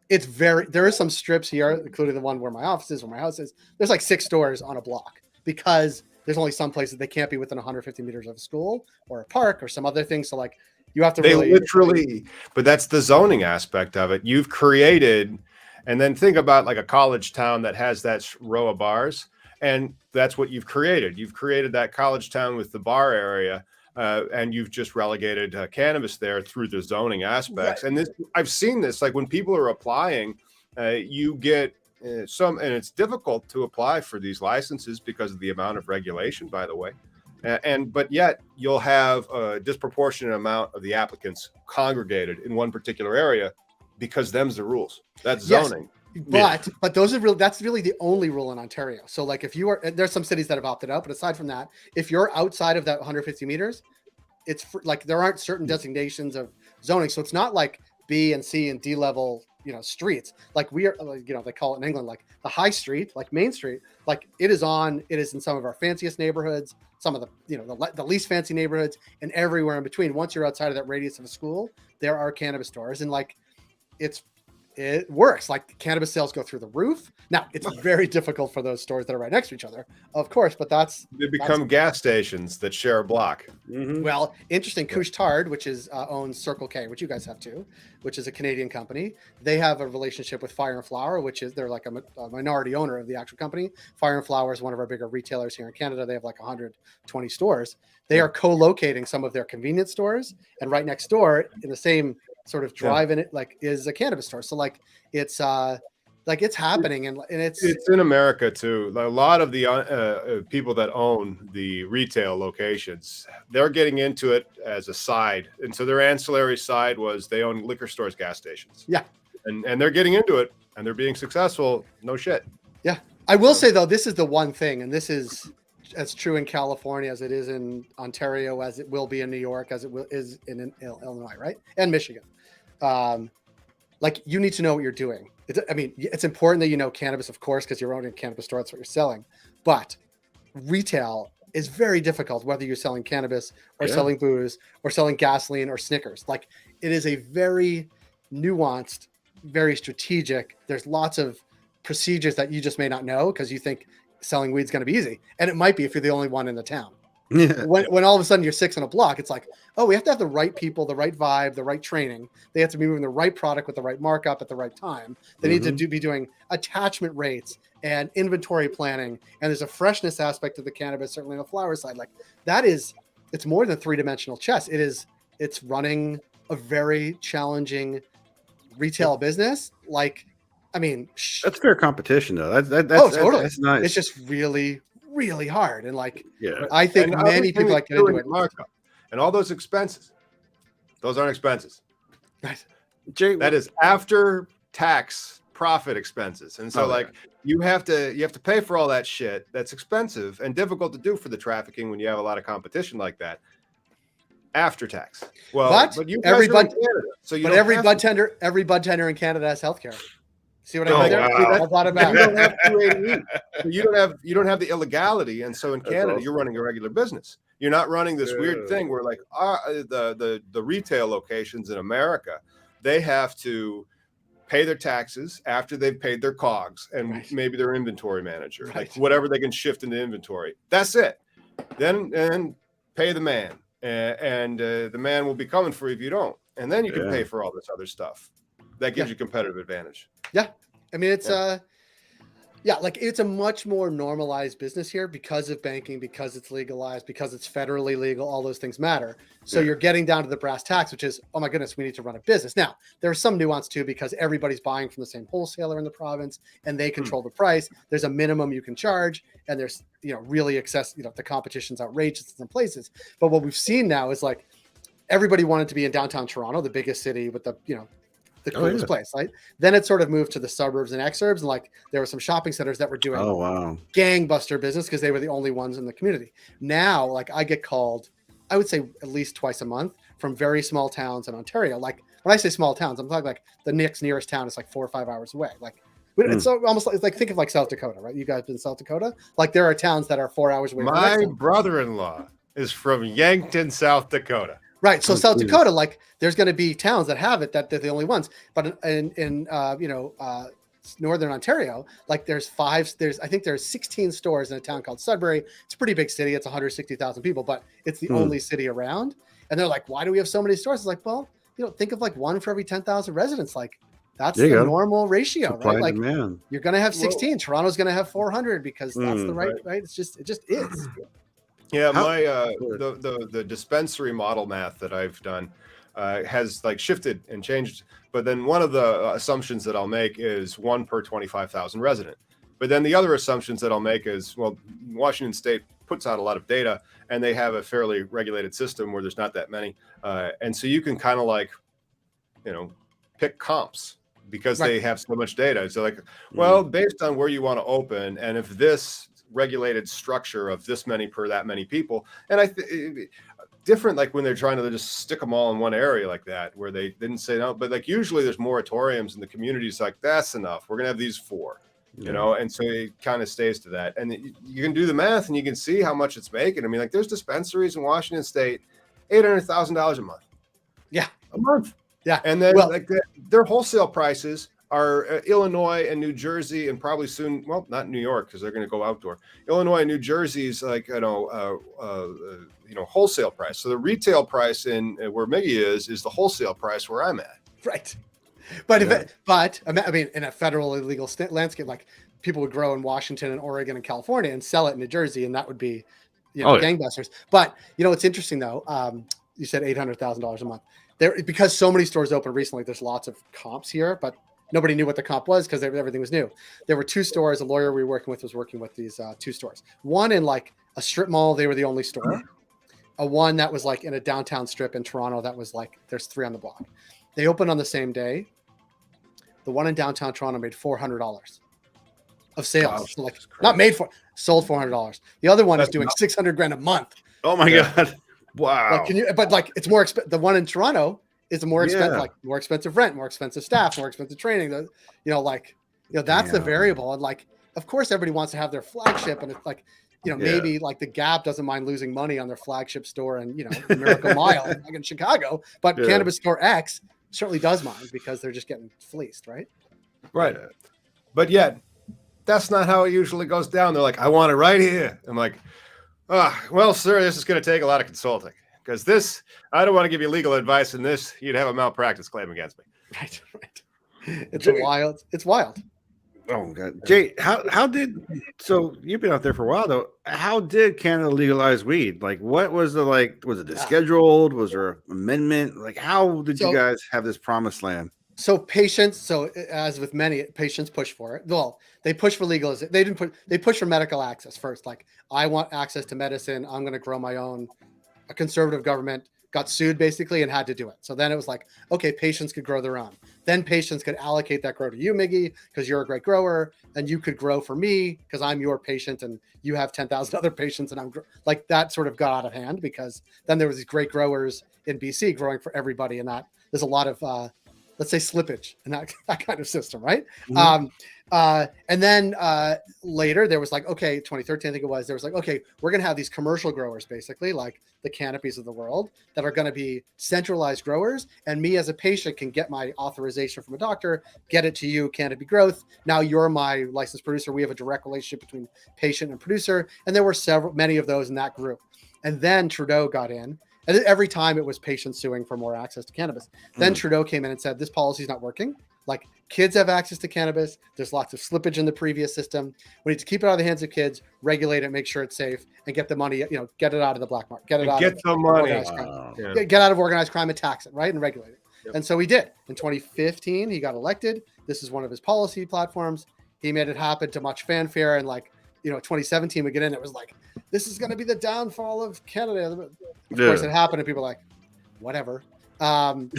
there is some strips here, including the one where my office is, where my house is. There's like 6 stores on a block because there's only some places they can't be within 150 meters of a school or a park or some other thing. So like you have to literally, but that's the zoning aspect of it. You've created, and then think about like a college town that has that row of bars, and that's what you've created. You've created that college town with the bar area, and you've just relegated cannabis there through the zoning aspects. Right. And I've seen this, like when people are applying, you get and it's difficult to apply for these licenses because of the amount of regulation, by the way. But yet you'll have a disproportionate amount of the applicants congregated in one particular area because them's the rules. That's zoning. But those are that's really the only rule in Ontario. So like if you are, there's some cities that have opted out, but aside from that, if you're outside of that 150 meters, it's like there aren't certain designations of zoning. So it's not like B and C and D level streets. Like we are, they call it in England, like the high street, like Main Street, like it is in some of our fanciest neighborhoods, some of the, the least fancy neighborhoods, and everywhere in between. Once you're outside of that radius of a school, there are cannabis stores, and like it works. Like cannabis sales go through the roof. Now it's very difficult for those stores that are right next to each other, of course, but they become gas stations that share a block. Well, interesting. Couche-Tard, which owns Circle K, which you guys have too, which is a Canadian company. They have a relationship with Fire and Flower, they're like a minority owner of the actual company. Fire and Flower is one of our bigger retailers here in Canada. They have like 120 stores. They are co-locating some of their convenience stores, and right next door in the same sort of drive in it, like is a cannabis store. So like it's happening, and it's in America too. A lot of the people that own the retail locations, they're getting into it as a side, and so their ancillary side was they own liquor stores, gas stations. Yeah, and they're getting into it, and they're being successful. No shit. Yeah, I will say though, this is the one thing, and this is as true in California as it is in Ontario, as it will be in New York, as it is in Illinois, right, and Michigan. Like you need to know what you're doing. It's important that you know cannabis, of course, because you're owning a cannabis store. That's what you're selling. But retail is very difficult, whether you're selling cannabis or selling booze or selling gasoline or Snickers. Like it is a very nuanced, very strategic. There's lots of procedures that you just may not know because you think selling weed is going to be easy. And it might be if you're the only one in the town. When all of a sudden you're 6 on a block, it's like, oh, we have to have the right people, the right vibe, the right training. They have to be moving the right product with the right markup at the right time. They need to be doing attachment rates and inventory planning. And there's a freshness aspect of the cannabis, certainly on the flower side. Like it's more than 3-dimensional chess. It's running a very challenging retail business. Like, that's fair competition though. Totally. That's nice. It's just really, really hard, and like I think many people like get into it. Markup and all those expenses, those aren't expenses. Right. Jay, that is after tax profit expenses, and so you have to pay for all that shit. That's expensive and difficult to do for the trafficking when you have a lot of competition like that. After tax, but you every bud Canada, so you every bud tender in Canada has healthcare. See what I mean? You don't have 280E. You don't have the illegality, and so in Canada you're running a regular business. You're not running this weird thing where like the retail locations in America, they have to pay their taxes after they've paid their COGS and Right. maybe their inventory manager, Right. like whatever they can shift into inventory. That's it. Then pay the man, and the man will be coming for you if you don't. And then you can pay for all this other stuff. That gives you competitive advantage. Yeah. I mean, it's like it's a much more normalized business here because of banking, because it's legalized, because it's federally legal. All those things matter. So you're getting down to the brass tacks, which is, oh my goodness, we need to run a business. Now, there's some nuance too, because everybody's buying from the same wholesaler in the province and they control the price. There's a minimum you can charge, and there's, really the competition's outrageous in some places. But what we've seen now is like everybody wanted to be in downtown Toronto, the biggest city with the coolest place, right? Then it sort of moved to the suburbs and exurbs, and like there were some shopping centers that were doing gangbuster business because they were the only ones in the community. Now, like I get called, I would say at least twice a month from very small towns in Ontario. Like when I say small towns, I'm talking like the nearest town is like 4 or 5 hours away. Like it's almost like think of like South Dakota, right? You guys been in South Dakota? Like there are towns that are 4 hours away. My brother-in-law is from Yankton, South Dakota. Right. So South Dakota, like there's going to be towns that have it, that they're the only ones. But in Northern Ontario, like I think there's 16 stores in a town called Sudbury. It's a pretty big city. It's 160,000 people, but it's the only city around. And they're like, why do we have so many stores? It's like, well, think of like one for every 10,000 residents. Like that's the normal ratio, supply, right? Like demand. You're going to have 16. Toronto's going to have 400 because that's the right. It just is. Yeah, the dispensary model math that I've done has like shifted and changed. But then one of the assumptions that I'll make is 1 per 25,000 resident. But then the other assumptions that I'll make is, well, Washington State puts out a lot of data and they have a fairly regulated system where there's not that many. And so you can kind of like, pick comps because they have so much data. So like, well, based on where you want to open, and if this regulated structure of this many per that many people, and different like when they're trying to just stick them all in one area like that where they didn't say no, but like usually there's moratoriums and the community's like, that's enough, we're gonna have these 4, and so it kind of stays to that, and you can do the math and you can see how much it's making. I mean, like there's dispensaries in Washington State, $800,000 a month, a month, and then like their wholesale prices are Illinois and New Jersey, and probably soon, well, not New York because they're going to go outdoor. Illinois and New Jersey's like wholesale price. So the retail price in where Miggy is the wholesale price where I'm at. Right, but I mean, in a federal illegal landscape, like people would grow in Washington and Oregon and California and sell it in New Jersey, and that would be gangbusters. But it's interesting though. You said $800,000 a month there because so many stores open recently. There's lots of comps here, but nobody knew what the comp was because everything was new. There were 2 stores. A lawyer we were working with was working with these 2 stores. One in like a strip mall, they were the only store. A one that was like in a downtown strip in Toronto that was like there's 3 on the block. They opened on the same day. The one in downtown Toronto made $400 of sales. Wow, so like not made for, sold $400. The other one is doing $600,000 a month. Oh my God! Wow. Like, but like it's more expensive. The one in Toronto is more expensive, like more expensive rent, more expensive staff, more expensive training. That's the variable. And like, of course, everybody wants to have their flagship, and it's like, maybe like the Gap doesn't mind losing money on their flagship store and Miracle Mile like in Chicago, but Cannabis Store X certainly does mind because they're just getting fleeced, right? Right. But yet, that's not how it usually goes down. They're like, I want it right here. I'm like, well, sir, this is going to take a lot of consulting. Because I don't want to give you legal advice in this. You'd have a malpractice claim against me. Right. It's wild. Oh my God, Jay, so you've been out there for a while though. How did Canada legalize weed? Like, what was was it descheduled? Was there an amendment? Like, how did you guys have this promised land? So patients, as with many, patients push for it. Well, they push for legalization. They push for medical access first. Like, I want access to medicine. I'm going to grow my own. A conservative government got sued basically and had to do it. So then it was like, okay, patients could grow their own. Then patients could allocate that grow to you, Miggy, because you're a great grower, and you could grow for me because I'm your patient and you have 10,000 other patients. And I'm like, that sort of got out of hand because then there was these great growers in BC growing for everybody. And that there's a lot of let's say slippage and that kind of system, right? Mhm. And then later there was like, okay, 2013, I think it was, there was like, okay, we're going to have these commercial growers, basically like the Canopies of the world, that are going to be centralized growers. And me as a patient can get my authorization from a doctor, get it to you, Canopy Growth. Now you're my licensed producer. We have a direct relationship between patient and producer. And there were many of those in that group. And then Trudeau got in. And every time it was patients suing for more access to cannabis. Then Trudeau came in and said, this policy is not working. Like, kids have access to cannabis. There's lots of slippage in the previous system. We need to keep it out of the hands of kids, regulate it, make sure it's safe, and get the money, get it out of the black market, get it out of the money. organized crime. Get out of organized crime and tax it, right? And regulate it. Yep. And so we did. In 2015, he got elected. This is one of his policy platforms. He made it happen to much fanfare. And 2017, we get in, it was like, this is going to be the downfall of Canada. Of course, it happened, and people are like, whatever. And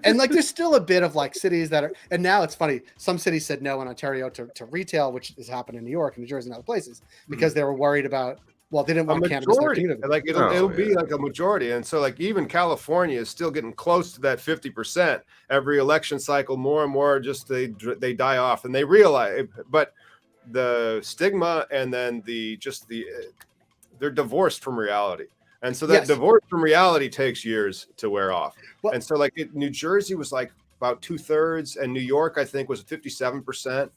there's still a bit of like cities that are, and now it's funny, some cities said no in Ontario to retail, which has happened in New York and New Jersey and other places, because they were worried about, well, they didn't want cannabis in their community. Like it'll be like a majority. And so like even California is still getting close to that 50%. Every election cycle, more and more, just they die off, and they realize, but the stigma and then they're divorced from reality. And so that divorce from reality takes years to wear off. Well, and so like New Jersey was like about 2/3, and New York, I think, was 57%.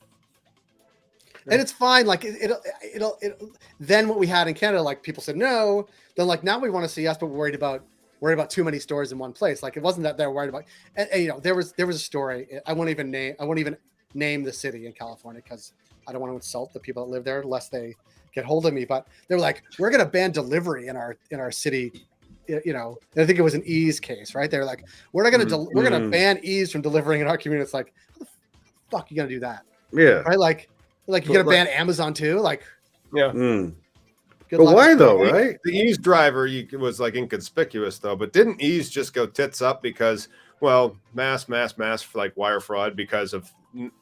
And it's fine. Like it'll then what we had in Canada, like people said no. Then like now we want to see us, but we're worried about too many stores in one place. Like it wasn't that they're worried about. And there was a story. I won't even name the city in California because I don't want to insult the people that live there, lest they get hold of me. But they were like, we're going to ban delivery in our city. And I think it was an ease case, right? They're like, we're not going to we're going to ban ease from delivering in our community. It's like, how the fuck are you going to do that? Yeah, right. Like you're going to ban Amazon too? Like, yeah. But why though, right? The ease driver was like inconspicuous though, but didn't ease just go tits up because, well, mass for like wire fraud because of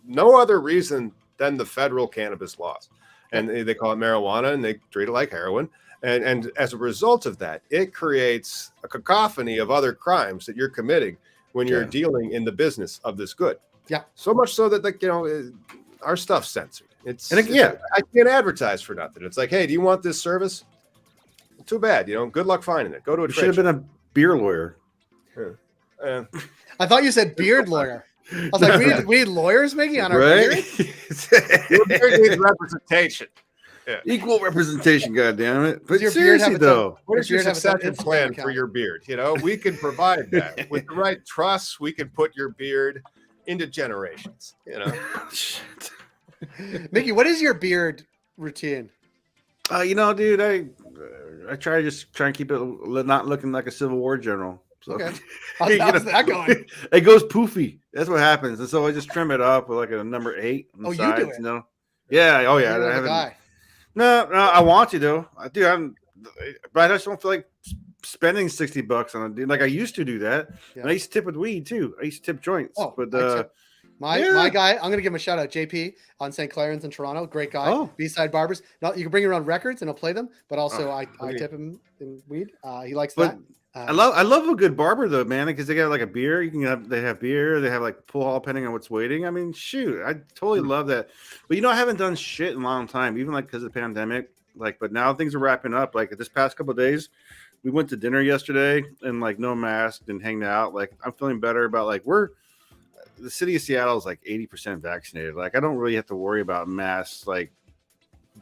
no other reason than the federal cannabis laws. And they call it marijuana, and they treat it like heroin. And as a result of that, it creates a cacophony of other crimes that you're committing when you're dealing in the business of this good. Yeah. So much so that, our stuff's censored. I can't advertise for nothing. It's like, hey, do you want this service? Too bad. Good luck finding it. Go to a trade show. Should have been a beer lawyer. I thought you said beard lawyer. I was like, we need lawyers making on our beard? Your beard needs representation. Yeah. Equal representation, goddammit. But your seriously, though, what is your succession plan for your beard? We can provide that. With the right trust, we can put your beard into generations. Shit. Mickey, what is your beard routine? Dude, I try and keep it not looking like a Civil War general. So, okay. How's that going? It goes poofy. That's what happens. And so I just trim it up with like a number 8 on the sides, you do it? Yeah. Oh, yeah. You're the guy. No, I want to, though. I do. But I just don't feel like spending $60 on a dude. Like I used to do that. Yeah. And I used to tip with weed, too. I used to tip joints. Oh, but my guy, I'm going to give him a shout out, JP on St. Clarence in Toronto. Great guy. Oh. B-side barbers. No, you can bring around records and he'll play them. But also I tip him in weed. He likes that. I love a good barber though, man, because they got like a beer. They have beer. They have like pull hall depending on what's waiting. I mean, shoot, I totally love that. But I haven't done shit in a long time, even like because of the pandemic. Like, but now things are wrapping up. Like this past couple of days, we went to dinner yesterday and like no mask and hanging out. Like I'm feeling better about like the city of Seattle is like 80% vaccinated. Like I don't really have to worry about mass like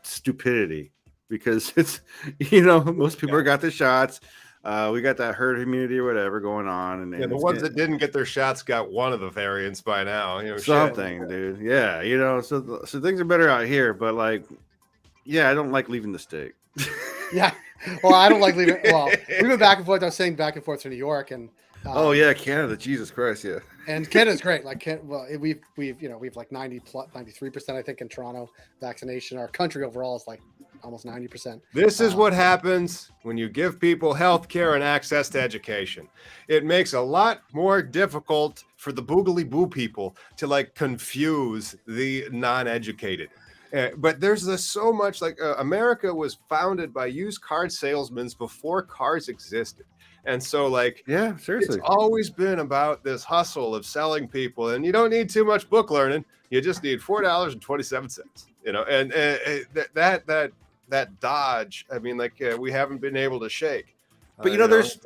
stupidity because it's most people got the shots. We got that herd immunity or whatever going on, and the ones that didn't get their shots got one of the variants by now. Something, dude. Yeah, so things are better out here, but like, I don't like leaving the state. Yeah, well, I don't like leaving. Well, we went back and forth. I was saying back and forth to New York, and Canada, Jesus Christ, yeah. And Canada's great. Like, we've like 93%, I think, in Toronto vaccination. Our country overall is like almost 90%. This is what happens when you give people health care and access to education. It makes a lot more difficult for the boogly boo people to like confuse the non-educated. But there's so much like America was founded by used car salesmen before cars existed. And so like, Yeah, seriously. it's always been about this hustle of selling people, and you don't need too much book learning. You just need $4.27, you know, and that dodge, I mean, like we haven't been able to shake. But you know, there's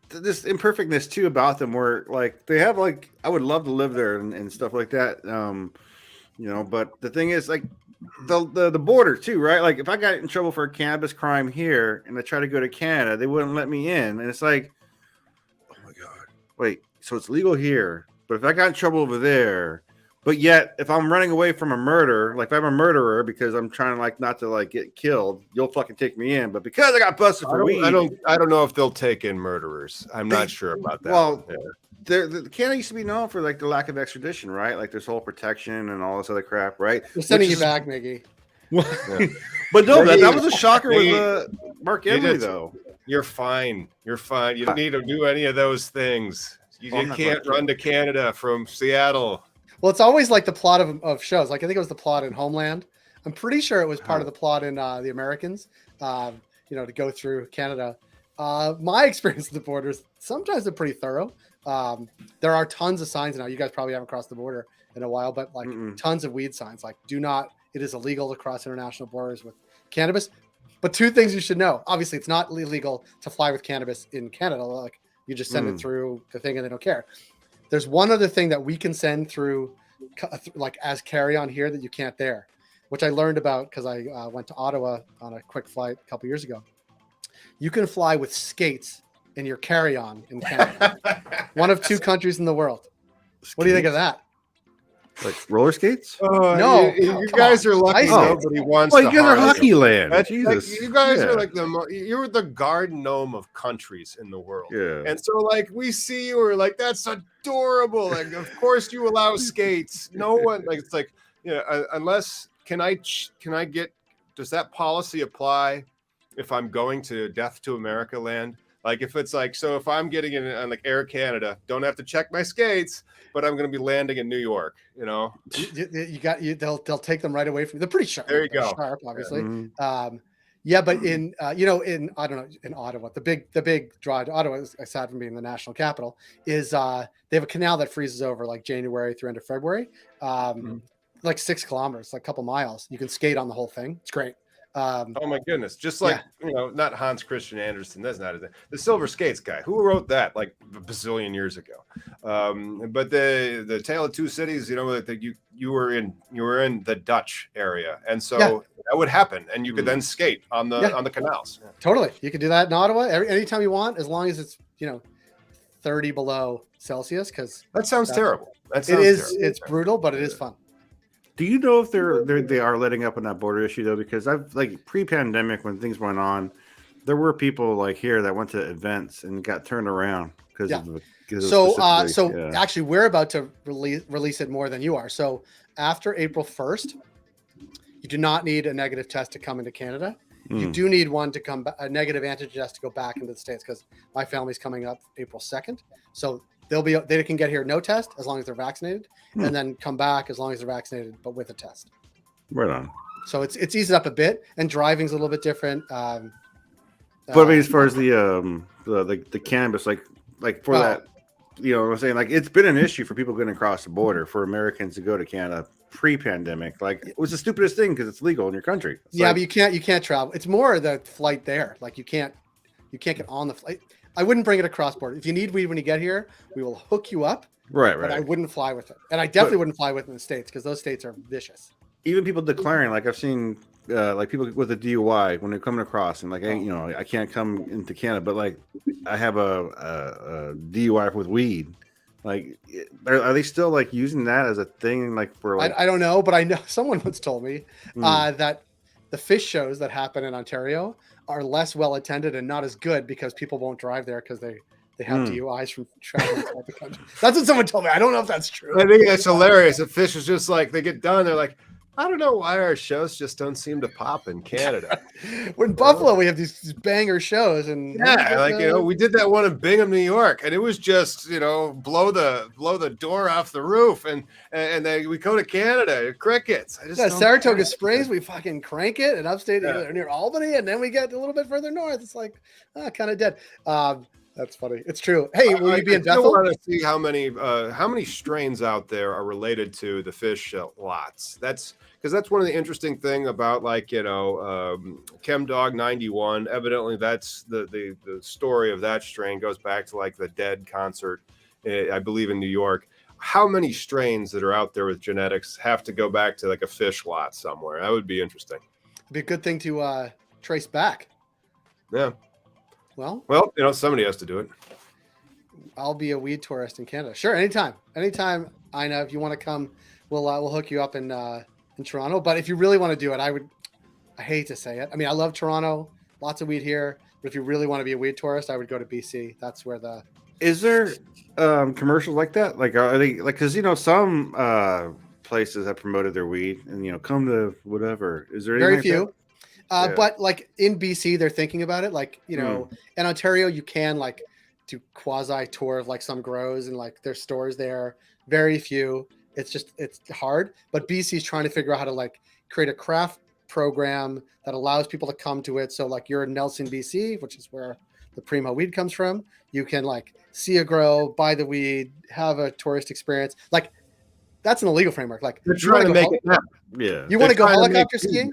this imperfectness too about them where like they have like I would love to live there and stuff like that. You know, but the thing is like the border too, right? Like if I got in trouble for a cannabis crime here and I try to go to Canada, they wouldn't let me in. And it's like, oh my God, wait, so it's legal here, but if I got in trouble over there, but yet if I'm running away from a murder, like if I'm a murderer because I'm trying to like not to like get killed, you'll fucking take me in. But because I got busted for weed, I don't know if they'll take in murderers. I'm not sure about that. Well, Canada used to be known for like the lack of extradition, right? Like this whole protection and all this other crap, right? We're sending you back, Miggy. Yeah. But no, that was a shocker with Mark Emery, though. You're fine. You're fine. You don't need to do any of those things. You can't run to Canada from Seattle. Well, it's always like the plot of shows. Like I think it was the plot in Homeland. I'm pretty sure it was part of the plot in The Americans. You know, to go through Canada. My experience at the borders, sometimes they're pretty thorough. There are tons of signs now. You guys probably haven't crossed the border in a while, but like tons of weed signs. Like, do not. It is illegal to cross international borders with cannabis. But two things you should know. Obviously, it's not illegal to fly with cannabis in Canada. Like you just send it through the thing and they don't care. There's one other thing that we can send through, like as carry-on here that you can't there, which I learned about because I went to Ottawa on a quick flight a couple years ago. You can fly with skates in your carry-on in Canada. One of two countries in the world. What do you think of that? Like roller skates? No, you guys are lucky. Nobody wants. Well, you guys are hockey land. Jesus, like, you guys are like you're the garden gnome of countries in the world. Yeah. And so, like, we see you, we're like, that's adorable. Like, of course you allow skates. No one like it's like, you know, unless can I get? Does that policy apply if I'm going to Death to America land? Like if it's like, so if I'm getting in on like Air Canada, don't have to check my skates, but I'm going to be landing in New York, you know, they'll take them right away from you. They're pretty sharp. There you go. Sharp, obviously. Yeah. But in, you know, I don't know, in Ottawa, the big draw to Ottawa, aside from being the national capital, is they have a canal that freezes over like January through end of February, like 6 kilometers, like a couple miles. You can skate on the whole thing. It's great. Oh my goodness! Just like you know, not Hans Christian Andersen. That's not his name. The Silver Skates guy. Who wrote that like a bazillion years ago? But the Tale of Two Cities. You know that you were in the Dutch area, and so that would happen, and you could then skate on the canals. Totally, you could do that in Ottawa anytime you want, as long as it's 30 below Celsius. Because that sounds terrible. It is. It's brutal, but it is fun. Do you know if they are letting up on that border issue though? Because I've like pre-pandemic when things went on, there were people like here that went to events and got turned around because of actually we're about to release it more than you are. So after April 1st, you do not need a negative test to come into Canada. You do need one to come a negative antigen test to go back into the States because my family's coming up April 2nd. So they can get here no test as long as they're vaccinated, and then come back as long as they're vaccinated, but with a test. Right on. So it's eased up a bit, and driving's a little bit different. But I mean, as far as the cannabis, like for that, you know what I'm saying? Like it's been an issue for people getting across the border for Americans to go to Canada pre-pandemic. Like it was the stupidest thing because it's legal in your country. But you can't travel. It's more the flight there. Like you can't get on the flight. I wouldn't bring it across border. If you need weed when you get here, we will hook you up. Right. But I wouldn't fly with it. And I definitely wouldn't fly with it in the States because those states are vicious. Even people declaring, like I've seen like people with a DUI when they're coming across and like, I can't come into Canada, but like I have a DUI with weed. Like, are they still like using that as a thing? Like for like, I don't know, but I know someone once told me that the fish shows that happen in Ontario are less well attended and not as good because people won't drive there because they have DUIs from traveling outside the country. That's what someone told me. I don't know if that's true. I think that's hilarious. The fish is just like they get done. They're like, I don't know why our shows just don't seem to pop in Canada. We're in Buffalo, we have these banger shows, and we did that one in Bingham, New York, and it was just blow the door off the roof, and then we go to Canada, crickets. Saratoga Springs, we fucking crank it, and upstate near Albany, and then we get a little bit further north. It's like kind of dead. That's funny. It's true. Hey, will you be in I still Bethel? want to see how many strains out there are related to the fish lots. That's because that's one of the interesting thing about ChemDog 91. Evidently, that's the story of that strain goes back to like the Dead concert, I believe in New York. How many strains that are out there with genetics have to go back to like a fish lot somewhere? That would be interesting. It'd be a good thing to trace back. Yeah. Well, somebody has to do it. I'll be a weed tourist in Canada. Sure, anytime, Ina, if you want to come, we'll hook you up in Toronto. But if you really want to do it, I hate to say it. I mean, I love Toronto, lots of weed here. But if you really want to be a weed tourist, I would go to BC. That's where the Is there commercials like that? Like, are they like, because some places have promoted their weed and come to whatever. Is there very anything like few? Yeah. But like in BC, they're thinking about it. Like, in Ontario, you can like do quasi tour of like some grows and like there's stores there. Very few. It's hard. But BC is trying to figure out how to like create a craft program that allows people to come to it. So like you're in Nelson, BC, which is where the Primo weed comes from. You can like see a grow, buy the weed, have a tourist experience. Like that's an illegal framework. Like they're trying to make it happen. Yeah. You want to go helicopter skiing?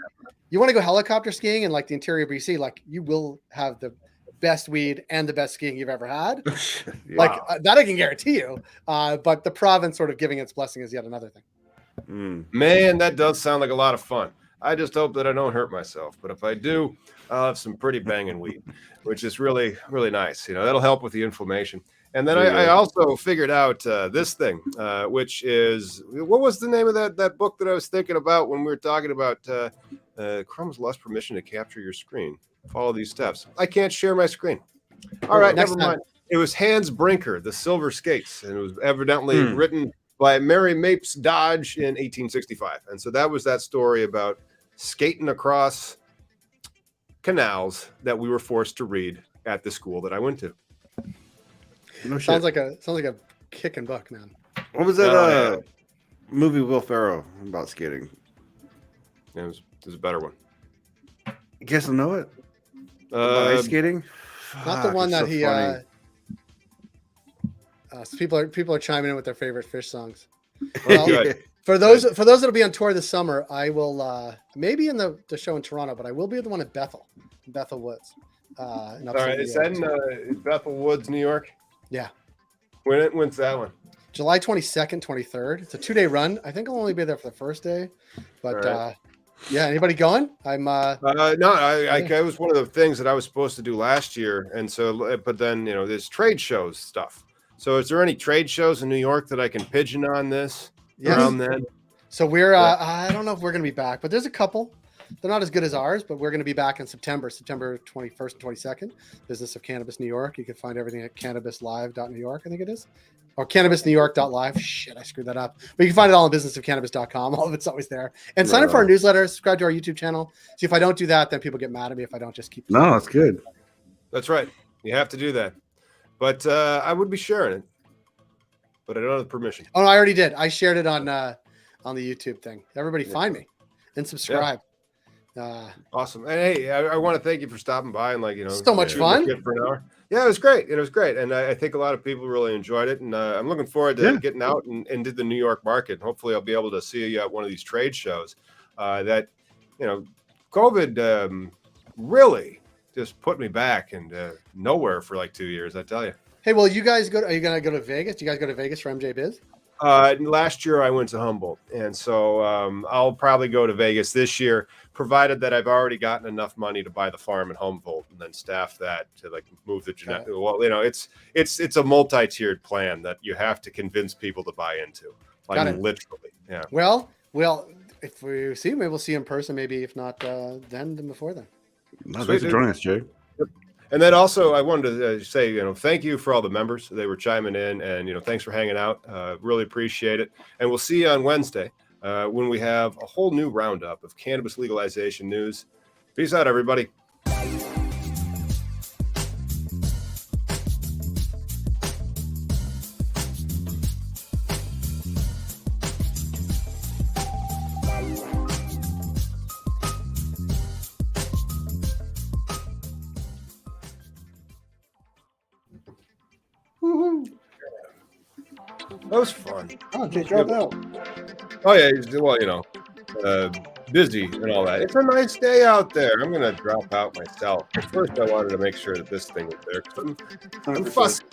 You want to go helicopter skiing in like the interior of BC, like you will have the best weed and the best skiing you've ever had. Like that I can guarantee you. But the province sort of giving its blessing is yet another thing. Man, that does sound like a lot of fun. I just hope that I don't hurt myself. But if I do, I'll have some pretty banging weed, which is really, really nice. That'll help with the inflammation. And then I also figured out this thing, which is, what was the name of that book that I was thinking about when we were talking about Crumb's lost permission to capture your screen. Follow these steps. I can't share my screen. All right, never mind. It was Hans Brinker, The Silver Skates, and it was evidently written by Mary Mapes Dodge in 1865. And so that was that story about skating across canals that we were forced to read at the school that I went to. Sounds like a kicking book, man. What was that movie Will Ferrell about skating? It was a better one. You guys don't know it? Ice skating? Not the one that he. People are chiming in with their favorite fish songs. Well, for those that'll be on tour this summer, I will maybe in the show in Toronto, but I will be at the one at Bethel Woods. All right, is that in Bethel Woods, New York? Yeah. When's that one? July 22nd, 23rd. It's a 2-day run. I think I'll only be there for the first day, but yeah. Anybody going? I'm no. I was one of the things that I was supposed to do last year, and so but then there's trade shows stuff. So is there any trade shows in New York that I can pigeon on this around then? So we're I don't know if we're gonna be back, but there's a couple. They're not as good as ours, but we're going to be back in September 21st and 22nd. Business of Cannabis New York. You can find everything at cannabislive.New York, I think it is. Or cannabisnewyork.live. Shit, I screwed that up. But you can find it all on businessofcannabis.com. All of it's always there. And sign up for our newsletter, subscribe to our YouTube channel. See, if I don't do that, then people get mad at me if I don't just keep. No, that's good. That's right. You have to do that. But I would be sharing it. But I don't have the permission. Oh, no, I already did. I shared it on the YouTube thing. Everybody find me and subscribe. Awesome. And hey, I want to thank you for stopping by and so much fun for an hour. Yeah, it was great. And I think a lot of people really enjoyed it, and I'm looking forward to getting out and into the New York market. Hopefully I'll be able to see you at one of these trade shows that COVID really just put me back and nowhere for like 2 years, I tell you. Hey, well, you guys are you gonna go to Vegas? Do you guys go to Vegas for MJ Biz? Last year I went to Humboldt, and so I'll probably go to Vegas this year, provided that I've already gotten enough money to buy the farm in Humboldt and then staff that to like move the genetic. Well, it's a multi-tiered plan that you have to convince people to buy into. Like literally, yeah. Well, if we see, maybe we'll see in person. Maybe if not then before then. No, thanks for joining us, Jay. And then also I wanted to say, thank you for all the members. They were chiming in and, thanks for hanging out. Really appreciate it. And we'll see you on Wednesday when we have a whole new roundup of cannabis legalization news. Peace out, everybody. That was fun. Oh, Jay dropped out. Oh yeah, well, busy and all that. It's a nice day out there. I'm gonna drop out myself. But first, I wanted to make sure that this thing is there because I'm fussy.